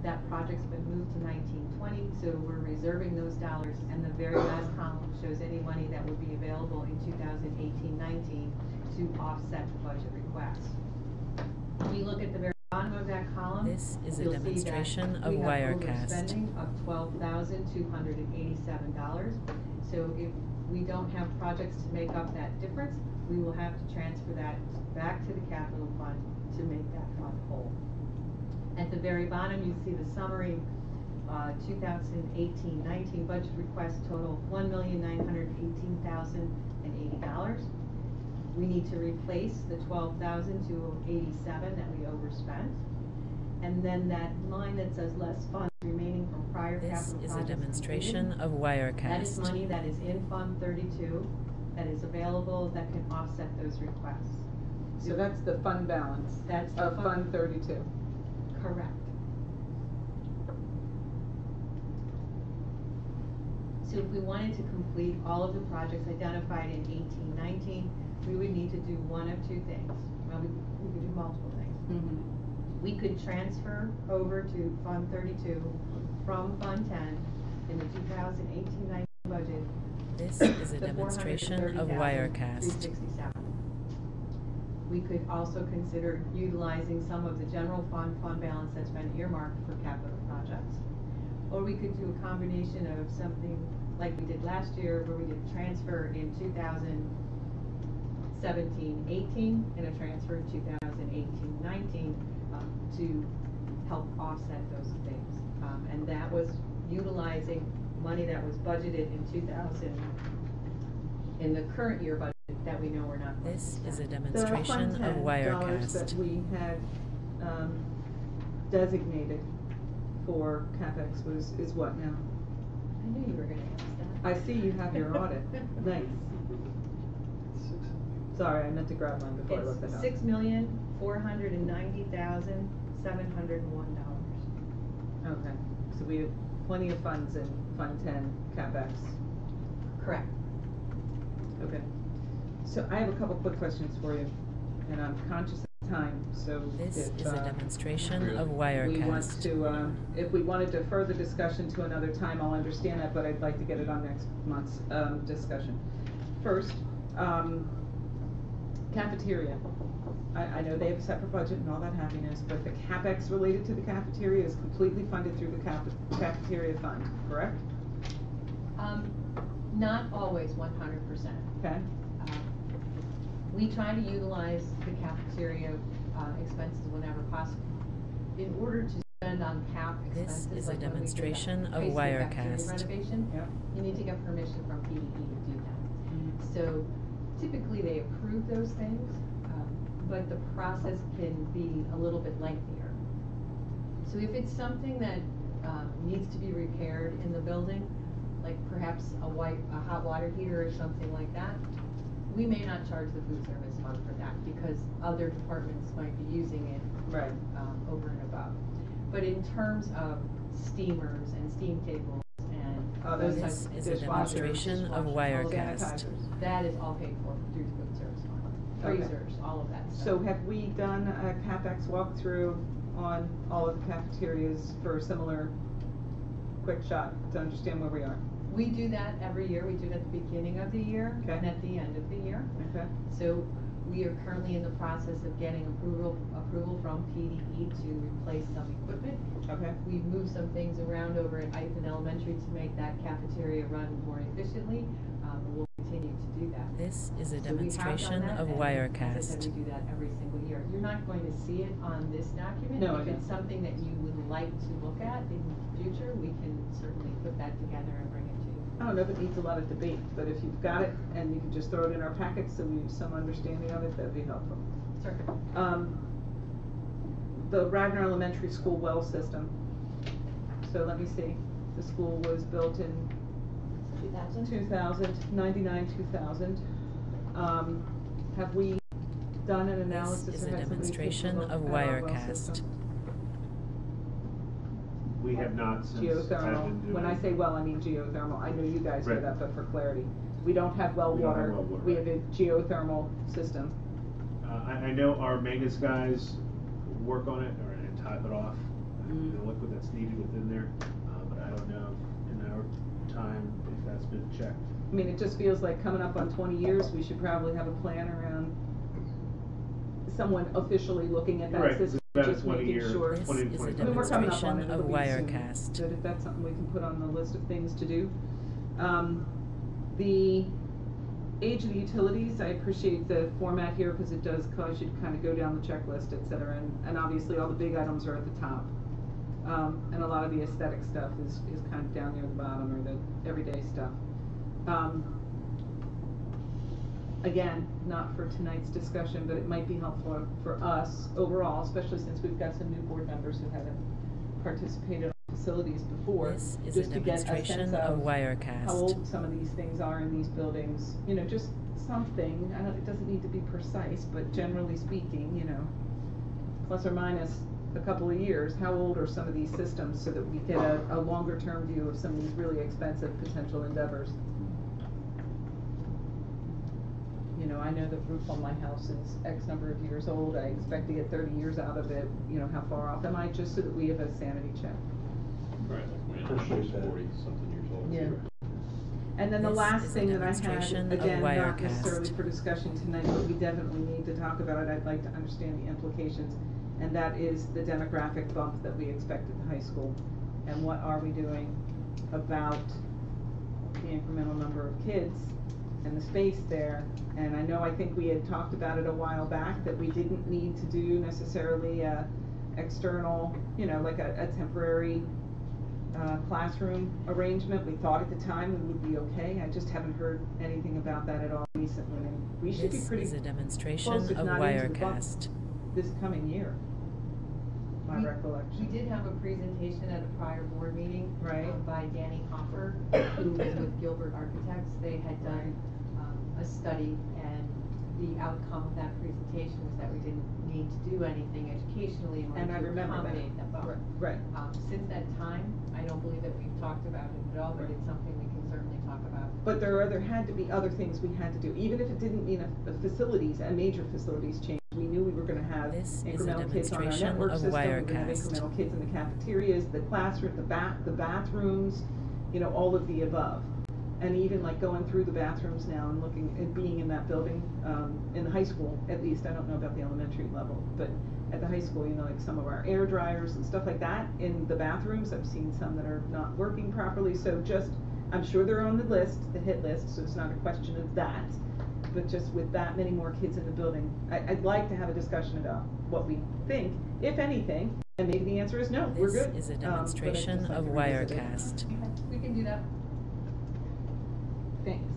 that project's been moved to 1920, so we're reserving those dollars, and the very last column shows any money that would be available in 2018-19 to offset the budget request. When you look at the very bottom of that column, This is a you'll see that demonstration of we have Wirecast. overspending of $12,287. So if we don't have projects to make up that difference, we will have to transfer that back to the capital fund to make that fund whole. At the very bottom, you see the summary, 2018-19 budget request total $1,918,080. We need to replace the $12,287 that we overspent. And then that line that says less funds remaining from prior This capital is a projects demonstration completed. of Wirecast. That is money that is in Fund 32, that is available, that can offset those requests. So that's the fund balance That's the of Fund 32. Correct. So if we wanted to complete all of the projects identified in 18-19, we would need to do one of two things. Well, we could do multiple things. Mm-hmm. We could transfer over to Fund 32 from Fund 10 in the 2018-19 budget. This is a demonstration of Wirecast. $430,367. We could also consider utilizing some of the general fund balance that's been earmarked for capital projects. Or we could do a combination of something like we did last year, where we did a transfer in 2017-18 and a transfer in 2018-19 to help offset those things. And that was utilizing money that was budgeted in in the current year budget that we know we're not going to This is a spend. demonstration of The Fund 10 dollars that Wirecast. we had designated for CapEx is what now? I knew you were gonna ask that. I see you have your audit. Nice. Sorry, I meant to grab mine before I looked it up. It's $6,490,701. Okay, so we have plenty of funds in Fund 10 CapEx. Correct. Okay. So I have a couple quick questions for you, and I'm conscious of time, so This if, is a demonstration of we want Wirecast. to, if we want to defer the discussion to another time, I'll understand that, but I'd like to get it on next month's discussion. First, cafeteria. I know they have a separate budget and all that happiness, but the CapEx related to the cafeteria is completely funded through the cafeteria fund, correct? Not always 100%. Okay. We try to utilize the cafeteria expenses whenever possible. In order to spend on cap This expenses, is a like when we did demonstration of high school cafeteria Wirecast. renovation, Yep. you need to get permission from PDE to do that. So typically they approve those things, but the process can be a little bit lengthier. So if it's something that needs to be repaired in the building, like perhaps a hot water heater or something like that, we may not charge the food service fund for that because other departments might be using it Right. over and above. But in terms of steamers and steam tables and those types This of is a demonstration of Wirecast. Sanitizers. that is all paid for through the food service fund. Okay. Freezers, all of that stuff. So have we done a CapEx walkthrough on all of the cafeterias for a similar quick shot to understand where we are? We do that every year. We do it at the beginning of the year Okay. and at the end of the year. Okay. So we are currently in the process of getting approval from PDE to replace some equipment. Okay. We've moved some things around over at Ipon Elementary to make that cafeteria run more efficiently. We'll continue to do that. This is a So we have done demonstration that, of and as I Wirecast. said, we do that every single year. You're not going to see it on this document. No, I If know. it's something that you would like to look at in the future, we can certainly put that together and bring it to you. I don't know if it needs a lot of debate, but if you've got it and you can just throw it in our packets so we have some understanding of it, that'd be helpful. Certainly. The Radnor Elementary School well system. So let me see, the school was built in 2000. Have we done an analysis? This is or a had somebody take demonstration look of at our well Wirecast. system? We have not since I've Geothermal, been doing when I it. say well, I mean geothermal, I know you guys do Right. that, but for clarity. We don't have well We don't have water, well water, we right. have a geothermal system. I know our maintenance guys work on it and top it off, the liquid that's needed within there, but I don't know in our time if that's been checked. I mean, it just feels like coming up on 20 years, we should probably have a plan around someone officially looking at that Right, system, it's about a just making 20-year, sure. 20 to This is a 25. I mean, we're coming up on demonstration it, of it'll be soon, Wirecast. but if that's something we can put on the list of things to do. The age of the utilities, I appreciate the format here because it does cause you to kind of go down the checklist, et cetera, and obviously all the big items are at the top. And a lot of the aesthetic stuff is kind of down near the bottom, or the everyday stuff. Again, not for tonight's discussion, but it might be helpful for us overall, especially since we've got some new board members who haven't participated in facilities before. This is just a to get a demonstration sense of Wirecast. how old some of these things are in these buildings. You know, just something. It doesn't need to be precise, but generally speaking, you know, plus or minus a couple of years, how old are some of these systems, so that we get a longer term view of some of these really expensive potential endeavors. You know, I know the roof on my house is X number of years old. I expect to get 30 years out of it. You know, how far off am I, just so that we have a sanity check. Right, like when you're 40-something years old. Yeah. And then the This last is a thing that I had, demonstration of again, not Wirecast. necessarily for discussion tonight, but we definitely need to talk about it. I'd like to understand the implications, and that is the demographic bump that we expect at the high school. And what are we doing about the incremental number of kids and the space there? And I think we had talked about it a while back, that we didn't need to do necessarily a external, you know, like a temporary classroom arrangement. We thought at the time we would be okay. I just haven't heard anything about that at all recently, and we should be pretty This is a demonstration close, if of not into the bump Wirecast. this coming year. My recollection. We did have a presentation at a prior board meeting. Right. By Danny Hopper, who was with Gilbert Architects. They had done a study, and the outcome of that presentation was that we didn't need to do anything educationally in order And I to remember that. accommodate that bump. Right. Since that time, I don't believe that we've talked about it at all, but it's something we can certainly talk about. But there had to be other things we had to do, even if it didn't mean a major facilities change. We knew we were gonna have This is a incremental kids on our demonstration network of system, we were gonna have Wirecast. incremental kids in the cafeterias, the classroom, the bathrooms, you know, all of the above. And even like going through the bathrooms now and looking and being in that building, in the high school at least, I don't know about the elementary level, but at the high school, you know, like some of our air dryers and stuff like that in the bathrooms, I've seen some that are not working properly, so just, I'm sure they're on the list, the hit list, so it's not a question of that. But just with that many more kids in the building, I'd like to have a discussion about what we think, if anything, and maybe the answer is no, we're good. This is a But I'd demonstration just like of to revisit it. Wirecast. We can do that. Thanks.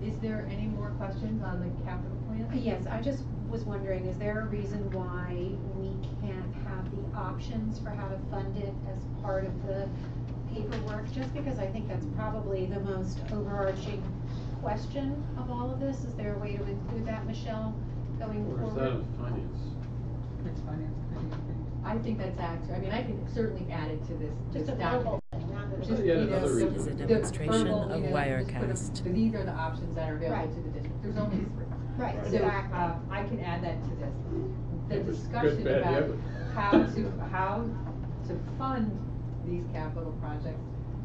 Is there any more questions on the capital plan? Yes, I just was wondering, is there a reason why we can't have the options for how to fund it as part of the paperwork? Just because I think that's probably the most overarching question of all of this. Is there a way to include that, Michelle, going Or forward? is that finance? It's finance committee, I think. I think that's accurate. I mean, I can certainly add it to this Just a document. verbal thing, not a. Just, Yeah, you know, another so reason. This is a the demonstration verbal, of you know, just put Wirecast. so these are the options that are available Right. to the district. There's only three. Right, So, exactly. I can add that to this. The Good, discussion bad, about yeah. how to fund these capital projects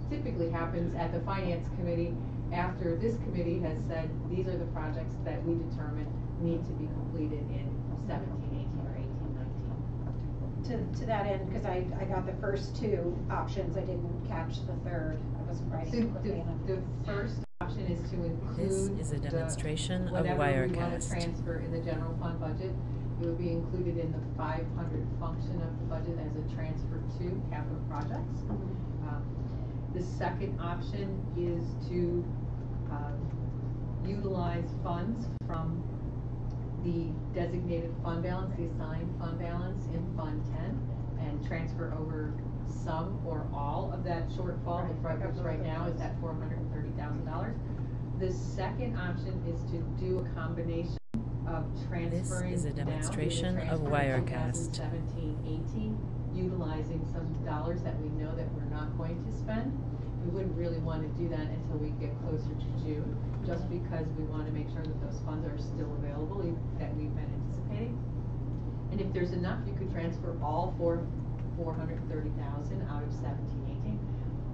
typically happens at the finance committee after this committee has said, these are the projects that we determine need to be completed in 17, 18, or 18, 19. To that end, because I got the first two options, I didn't catch the third, I wasn't So writing quickly enough. the first option is to include This is a demonstration of whatever we want to Wirecast. transfer in the general fund budget. It would be included in the 500 function of the budget as a transfer to capital projects. The second option is to utilize funds from the designated fund balance, the assigned fund balance in Fund 10, and transfer over some or all of that shortfall, which right now is at $430,000. The second option is to do a combination of transferring This is a now, demonstration either of transfer in Wirecast. 2017-18, utilizing some dollars that we know that we're not going to spend. We wouldn't really want to do that until we get closer to June, just because we want to make sure that those funds are still available that we've been anticipating. And if there's enough, you could transfer all $430,000 out of 17-18,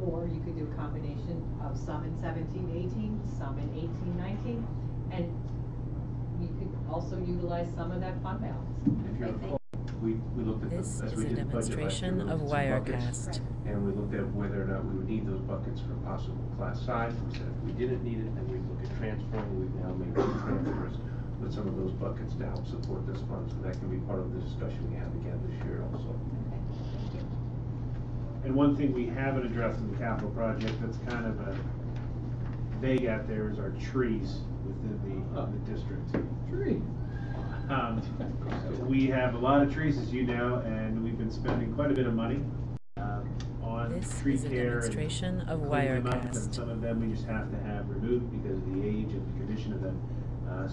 or you could do a combination of some in 17-18, some in 18-19, and you could also utilize some of that fund balance. If you I think- recall, we looked at the, This as is we a did the budget last year, demonstration we of looked at some buckets, Wirecast. and we looked at whether or not we would need those buckets for possible class size. We said if we didn't need it, then we'd look at transferring. We've now made some transfers with some of those buckets to help support this fund, so that can be part of the discussion we have again this year also. And one thing we haven't addressed in the capital project that's kind of a vague out there is our trees within the district. Tree. We have a lot of trees, as you know, and we've been spending quite a bit of money on This tree is a care demonstration and of cleaning them up, Wirecast. and some of them we just have to have removed because of the age and the condition of them.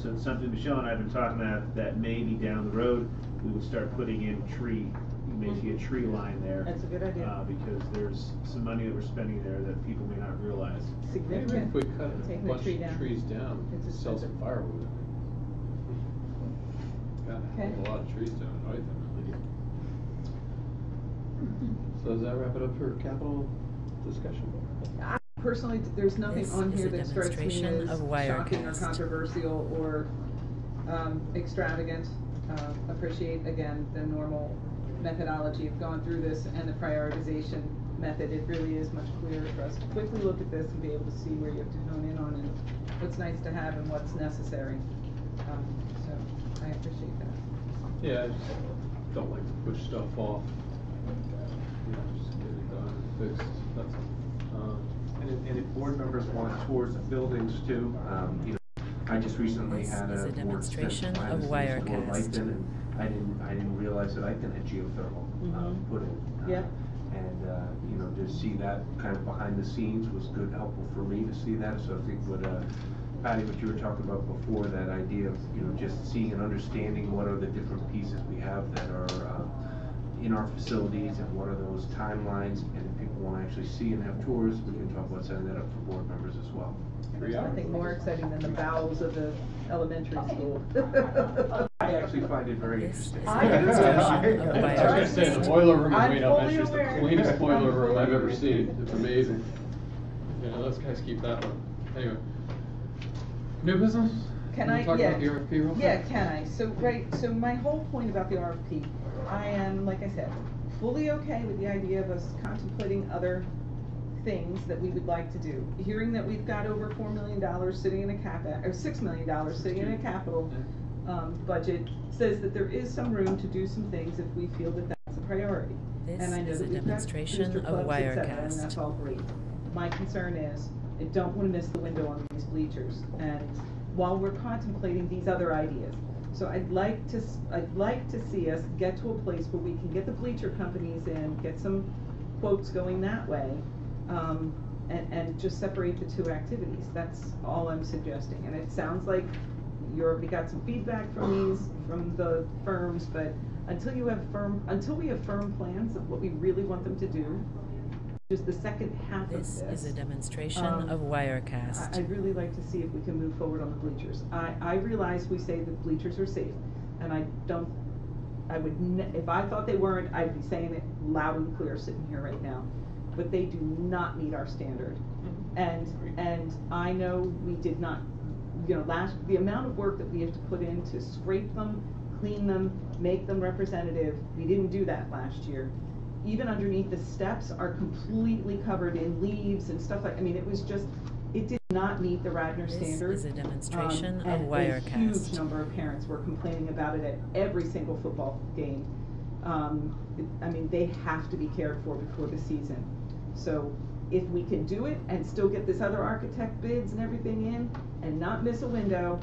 So it's something Michelle and I have been talking about, that maybe down the road, we would start putting in tree, you may see a tree line there. That's a good idea. Because there's some money that we're spending there that people may not realize. Maybe if Significant. we cut a Taking the bunch tree of down. trees down, It's sell some expensive. firewood. Got Okay. a lot of trees to annoy them. So does that wrap it up for capital discussion? Personally, there's nothing This on is here a that strikes me demonstration as of shocking or Wirecast. controversial or extravagant. Appreciate, again, the normal methodology of going through this and the prioritization method. It really is much clearer for us to quickly look at this and be able to see where you have to hone in on and what's nice to have and what's necessary. So I appreciate that. Yeah, I just don't like to push stuff off. You know, just get it done and fixed, that's all. And if board members want tours of buildings too, you know, I just recently This had is a a board demonstration extension of plan for Wirecast. Lighton, and I didn't realize that Lighton had geothermal put in. Yep. And you know, to see that kind of behind the scenes was good, helpful for me to see that. So I think what Patty, what you were talking about before, that idea of, you know, just seeing and understanding what are the different pieces we have that are in our facilities and what are those timelines, and if people want to actually see and have tours, we can talk about setting that up for board members as well. There's nothing more exciting than the bowels of the elementary school. I actually find it very This interesting. is a demonstration of I was gonna say, the Wirecast. boiler room in I'm Wayne fully Elementary is the aware. cleanest boiler room I've ever seen, it's amazing. You know, those guys keep that one. Anyway. New business? Can You I, talk yeah. about the RFP real quick? Yeah, can I? So my whole point about the RFP, I am, like I said, fully okay with the idea of us contemplating other things that we would like to do. Hearing that we've got over $4 million sitting in a or $6 million sitting in a capital budget says that there is some room to do some things if we feel that that's a priority. This And I know is that a we've got demonstration booster of clubs, et cetera, and Wirecast. that's all great. My concern is, I don't wanna miss the window on these bleachers, and while we're contemplating these other ideas. So I'd like to see us get to a place where we can get the bleacher companies in, get some quotes going that way, and just separate the two activities. That's all I'm suggesting. And it sounds like we got some feedback from the firms, but until we have firm plans of what we really want them to do, just the second half of this. This is a demonstration of Wirecast. I'd really like to see if we can move forward on the bleachers. I realize we say that bleachers are safe, and if I thought they weren't, I'd be saying it loud and clear sitting here right now. But they do not meet our standard. And I know we did not, you know, the amount of work that we have to put in to scrape them, clean them, make them representative, we didn't do that last year. Even underneath the steps are completely covered in leaves and stuff it did not meet the Radnor standard. This is a demonstration of And a huge Wirecast. number of parents were complaining about it at every single football game. They have to be cared for before the season. So if we can do it and still get this other architect bids and everything in and not miss a window,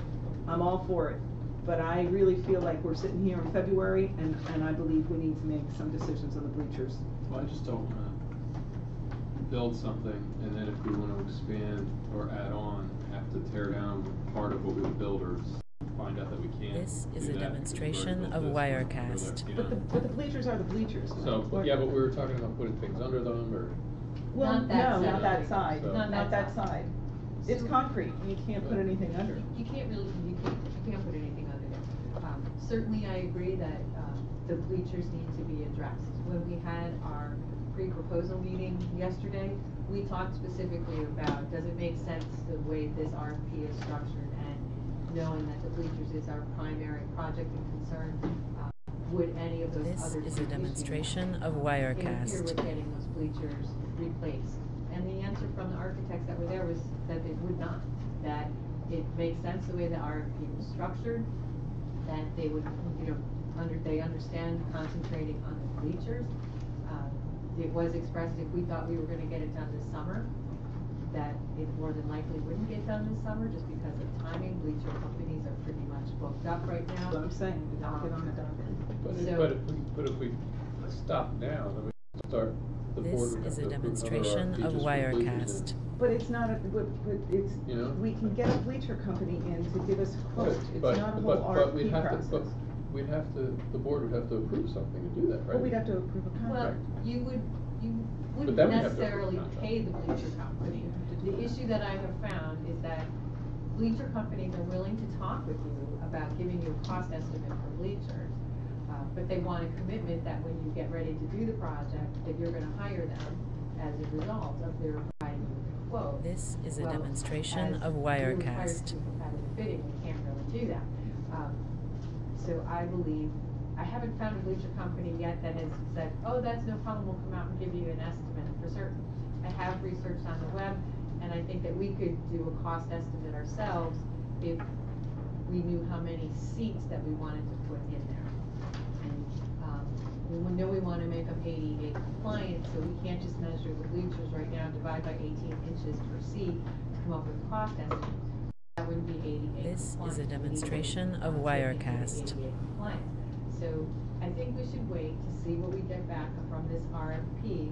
I'm all for it. But I really feel like we're sitting here in February, and I believe we need to make some decisions on the bleachers. Well, I just don't wanna build something, and then if we wanna expand or add on, have to tear down part of what we would build, or find out that we can't This is do a that because we've demonstration already of built this, Wirecast. you know? But the bleachers are the bleachers. So, yeah, but we were talking about putting things under them, or? Well, Not that no, side. not that side, So- not that side. It's concrete, you can't put anything under. You can't put anything under there. Certainly I agree that, the bleachers need to be addressed. When we had our pre-proposal meeting yesterday, we talked specifically about, does it make sense the way this RFP is structured, and knowing that the bleachers is our primary project and concern, would any of those This other is two a demonstration of interfere Wirecast. with getting those bleachers replaced? And the answer from the architects that were there was that they would not, that it makes sense the way the RFP was structured, that they would, they understand concentrating on the bleachers. It was expressed if we thought we were gonna get it done this summer, that it more than likely wouldn't get done this summer just because of timing. Bleacher companies are pretty much booked up right now. That's what I'm saying, we don't get on the docket. But if we stop now, then we start, the board This would have is to a approve another demonstration RFP of just for bleachers Wirecast. But it's not but it's, You know? we can get a bleacher company in to give us a quote, it's But- not a but- whole but we'd RFP have to- process. but we'd have to, the board would have to approve something to do that, right? But we'd have to approve a Well, contract. you But wouldn't then we'd have to necessarily approve the pay the bleacher company. The issue that I have found is that bleacher companies are willing to talk with you about giving you a cost estimate for bleachers. But they want a commitment that when you get ready to do the project, that you're gonna hire them as a result of their providing you with a quote. This is a Well, demonstration as of you're required Wirecast. to do competitive bidding, you can't really do that. So I believe, I haven't found a bleacher company yet that has said, oh, that's no problem, we'll come out and give you an estimate for certain. I have researched on the web, and I think that we could do a cost estimate ourselves if we knew how many seats that we wanted to put in there. And, we know we wanna make them ADA compliant, so we can't just measure the bleachers right now, divide by 18 inches per seat to come up with a cost estimate. That wouldn't be ADA This compliant. is a We need demonstration it, of so it can be Wirecast. ADA compliant. So I think we should wait to see what we get back from this RFP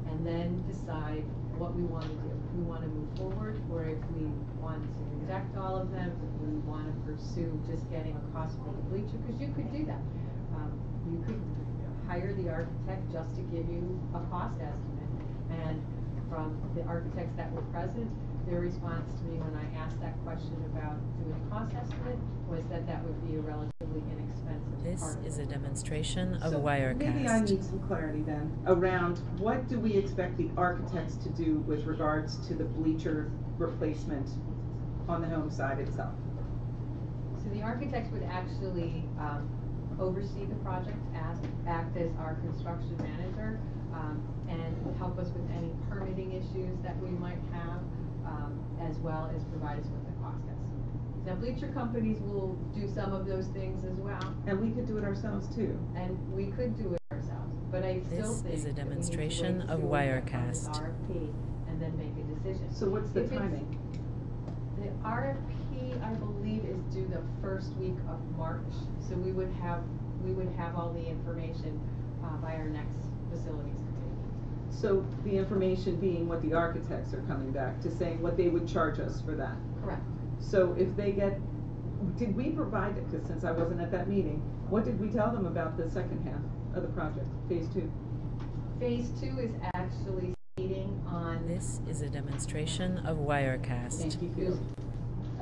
and then decide what we wanna do. If we wanna move forward, or if we want to reject all of them, if we wanna pursue just getting a cost for the bleacher, cause you could do that. You could hire the architect just to give you a cost estimate. And from the architects that were present, their response to me when I asked that question about doing a cost estimate was that that would be a relatively inexpensive This part of is a it. demonstration of So Wirecast. maybe I need some clarity then around what do we expect the architects to do with regards to the bleacher replacement on the home side itself? So the architects would actually oversee the project, act as our construction manager, and help us with any permitting issues that we might have, as well as provide us with the cost estimate. Now, bleacher companies will do some of those things as well, And we could do it ourselves too. and we could do it ourselves, but I still This think is a that we need to demonstration wait to of see what we get from this Wirecast. RFP and then make a decision. So what's the If it's- timing? The RFP, I believe, is due the first week of March, so we would have all the information, by our next facilities committee. So the information being what the architects are coming back to saying what they would charge us for that. Correct. So if they get, did we provide it, because since I wasn't at that meeting, what did we tell them about the second half of the project, phase 2? Phase 2 is actually seating on. This is a demonstration of Wirecast. Yankee Field.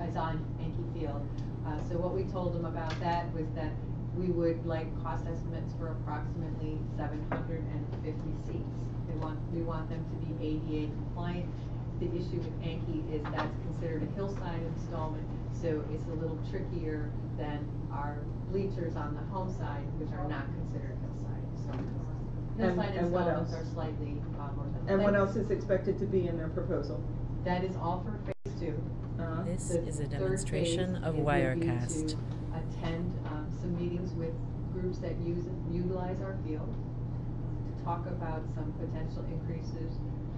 Is on Yankee Field. So what we told them about that was that we would like cost estimates for approximately 750 seats. We want them to be ADA compliant. The issue with Yankee is that's considered a hillside installment, so it's a little trickier than our bleachers on the home side, which are not considered hillside installments. Hillside And what installments else? are slightly more than. And what else is expected to be in their proposal? That is all for phase 2. This The is a third demonstration phase, of it would be Wirecast. to attend some meetings with groups that utilize our field, to talk about some potential increases,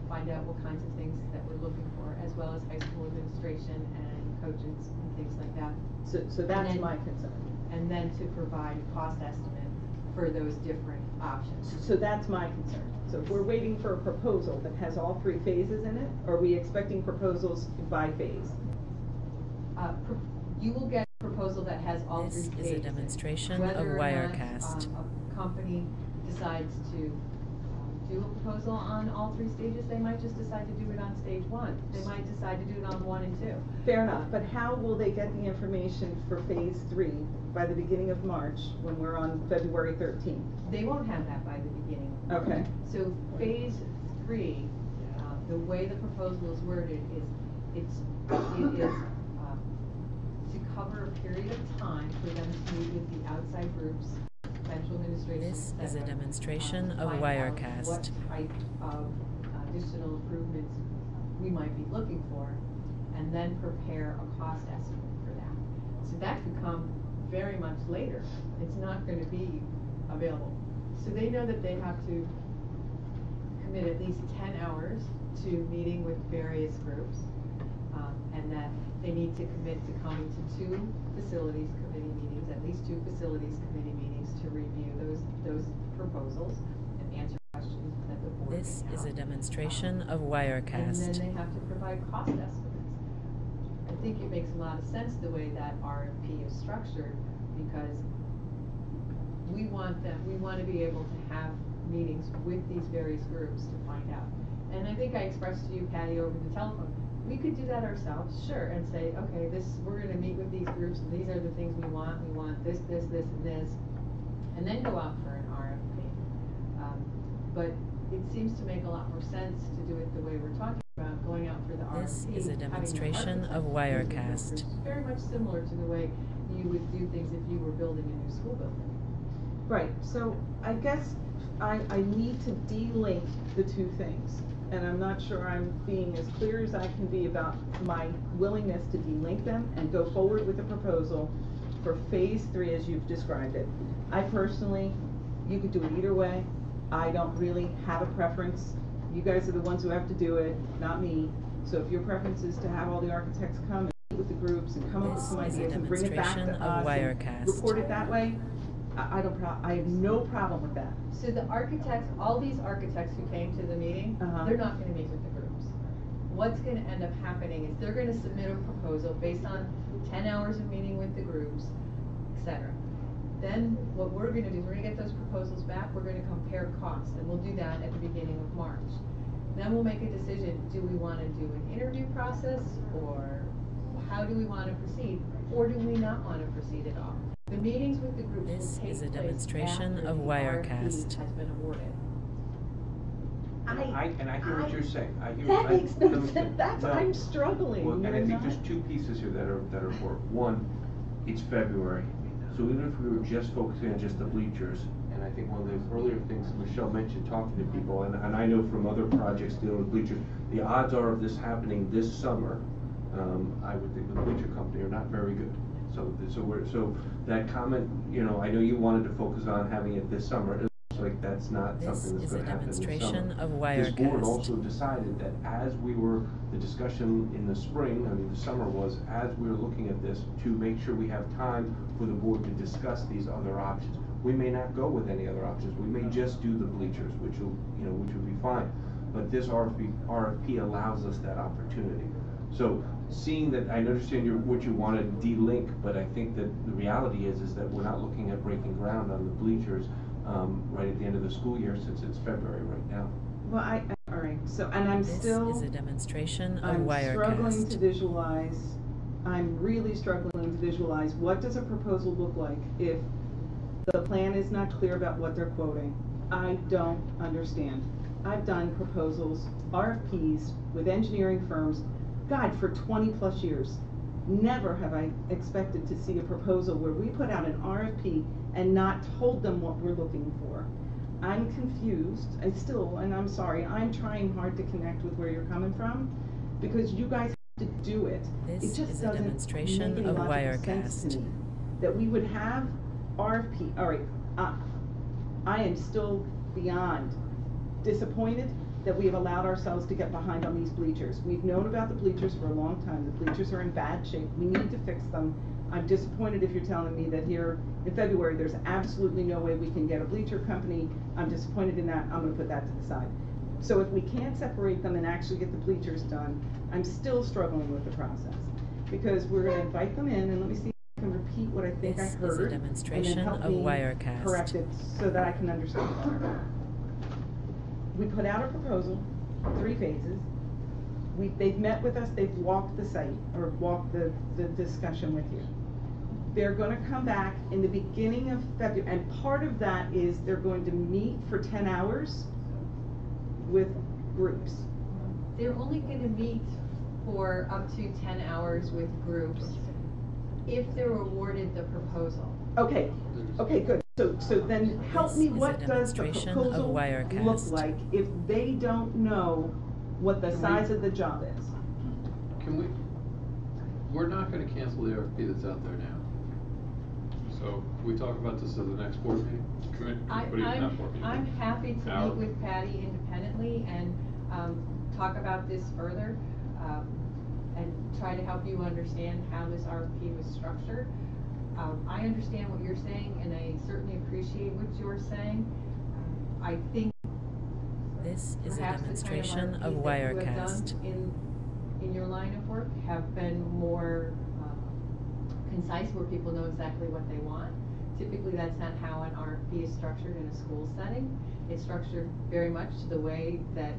find out what kinds of things that we're looking for, as well as high school administration and coaches and things like that. So that's then- my concern. And then to provide a cost estimate for those different options. So that's my concern. So if we're waiting for a proposal that has all 3 phases in it, or are we expecting proposals by phase? You will get a proposal that has all 3 This phases. is a demonstration of Whether or not, Wirecast. a company decides to do a proposal on all 3 stages, they might just decide to do it on stage 1. They might decide to do it on 1 and 2. Fair enough, but how will they get the information for phase 3 by the beginning of March, when we're on February 13th? They won't have that by the beginning of March. Okay. So phase 3, the way the proposal is worded is, it is to cover a period of time for them to meet with the outside groups potential administration This et is a cetera, demonstration of find out Wirecast. what type of additional improvements we might be looking for, and then prepare a cost estimate for that. So that could come very much later. It's not going to be available. So they know that they have to commit at least 10 hours to meeting with various groups, and that they need to commit to coming to 2 facilities committee meetings, at least 2 facilities committee meetings to review those proposals and answer questions that the board This may is a have. demonstration of And Wirecast. then they have to provide cost estimates. I think it makes a lot of sense the way that RFP is structured, because we want to be able to have meetings with these various groups to find out. And I think I expressed to you, Patty, over the telephone, we could do that ourselves, sure, and say, okay, we're gonna meet with these groups, and these are the things we want this, and this, and then go out for an RFP. But it seems to make a lot more sense to do it the way we're talking about, going out for the RFP. This is a having the demonstration of architect Wirecast. It's very much similar to the way you would do things if you were building a new school building. Right, so I guess I need to de-link the 2 things. And I'm not sure I'm being as clear as I can be about my willingness to de-link them and go forward with a proposal for phase 3 as you've described it. I personally, you could do it either way. I don't really have a preference. You guys are the ones who have to do it, not me. So if your preference is to have all the architects come and meet with the groups and come up with some This is a ideas and bring it back to demonstration of us and Wirecast. report it that way, I have no problem with that. So the architects, all these architects who came to the meeting, they're not gonna meet with the groups. What's gonna end up happening is they're gonna submit a proposal based on 10 hours of meeting with the groups, et cetera. Then what we're gonna do is we're gonna get those proposals back, we're gonna compare costs, and we'll do that at the beginning of March. Then we'll make a decision, do we wanna do an interview process, or how do we wanna proceed, or do we not wanna proceed at all? The meetings with the groups This will take is a place demonstration after of the Wirecast. RFP has been awarded. I hear what you're saying. That makes no sense. I'm struggling. Well, and I You're think not- there's 2 pieces here that are important. One, it's February, so even if we were just focusing on just the bleachers, and I think one of the earlier things Michelle mentioned, talking to people, and I know from other projects dealing with bleachers, the odds are of this happening this summer, I would think the bleacher company are not very good. So that comment, I know you wanted to focus on having it this summer. It looks like that's not This something that's is a going to happen this summer. demonstration of This board Wirecast. also decided that the discussion in the spring, the summer was, as we were looking at this, to make sure we have time for the board to discuss these other options. We may not go with any other options. We may just do the bleachers, which would be fine. But this RFP allows us that opportunity. So seeing that, I understand what you want to de-link, but I think that the reality is that we're not looking at breaking ground on the bleachers right at the end of the school year, since it's February right now. Well, all right, so, and I'm This still. is a demonstration of I'm struggling Wirecast. to visualize, I'm really struggling to visualize, what does a proposal look like if the plan is not clear about what they're quoting? I don't understand. I've done proposals, RFPs with engineering firms, God, for 20+ years. Never have I expected to see a proposal where we put out an RFP and not told them what we're looking for. I'm confused, and I'm sorry, I'm trying hard to connect with where you're coming from, because you guys have to do it. This It just is a doesn't demonstration make any of logical sense to Wirecast. me. That we would have RFP, all right, I am still beyond disappointed that we have allowed ourselves to get behind on these bleachers. We've known about the bleachers for a long time. The bleachers are in bad shape. We need to fix them. I'm disappointed if you're telling me that here in February, there's absolutely no way we can get a bleacher company. I'm disappointed in that. I'm gonna put that to the side. So if we can't separate them and actually get the bleachers done, I'm still struggling with the process. Because we're gonna invite them in, and let me see if I can repeat what I think I This is a heard, demonstration and then help of me Wirecast. correct it so that I can understand better. We put out a proposal, 3 phases. They've met with us, they've walked the site, or walked the discussion with you. They're gonna come back in the beginning of February, and part of that is they're going to meet for 10 hours with groups. They're only gonna meet for up to 10 hours with groups if they're awarded the proposal. Okay, good. So then help me, This is a what does the demonstration of proposal look Wirecast. like if they don't know what the size of the job is? We're not gonna cancel the RFP that's out there now. So, can we talk about this at the next board meeting? I'm happy to Our- meet with Patty independently and, talk about this further, and try to help you understand how this RFP was structured. I understand what you're saying, and I certainly appreciate what you're saying. I think This is a perhaps the kind demonstration of RFPs that you have Wirecast. done in your line of work have been more concise, where people know exactly what they want. Typically, that's not how an RFP is structured in a school setting. It's structured very much the way that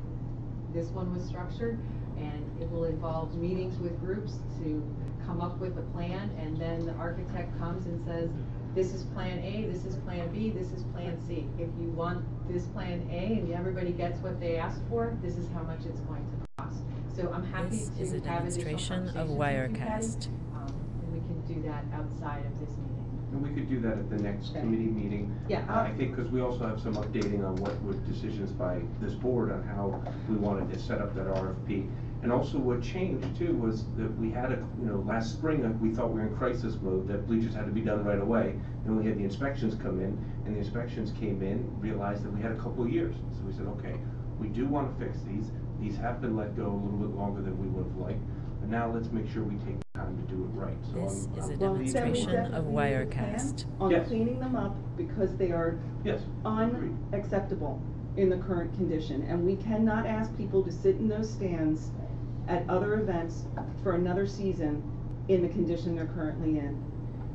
this one was structured, and it will involve meetings with groups to come up with a plan, and then the architect comes and says, this is plan A, this is plan B, this is plan C. If you want this plan A and everybody gets what they asked for, this is how much it's going to cost. So I'm happy This is a to have additional demonstration of conversations with you, Patty, Wirecast. and we can do that outside of this meeting. And we could do that at the next Okay. committee meeting. Yeah. I think, because we also have some updating on what were decisions by this board on how we wanted to set up that RFP. And also what changed too was that we had last spring, we thought we were in crisis mode, that bleachers had to be done right away. And we had the inspections come in, and the inspections came in, realized that we had a couple of years. So we said, okay, we do want to fix these. These have been let go a little bit longer than we would have liked. But now let's make sure we take the time to do it right. So This I'm- is a I'm Well, pleased then we with demonstration it. of definitely need a plan Wirecast. on Yes. cleaning them up because they are Yes. agreed. unacceptable in the current condition. And we cannot ask people to sit in those stands at other events for another season in the condition they're currently in.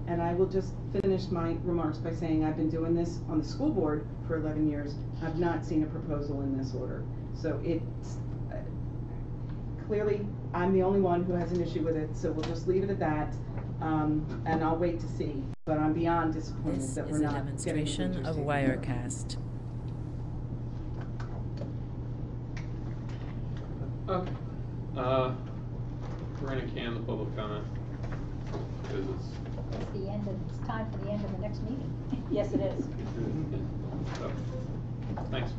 And I will just finish my remarks by saying I've been doing this on the school board for 11 years. I've not seen a proposal in this order. So it's, clearly, I'm the only one who has an issue with it, so we'll just leave it at that. And I'll wait to see, but I'm beyond disappointed This that is we're a not getting demonstration teachers of taken care of. Wirecast. Okay. We're gonna can the public comment, because It's time for the end of the next meeting. Yes, it is. so, thanks.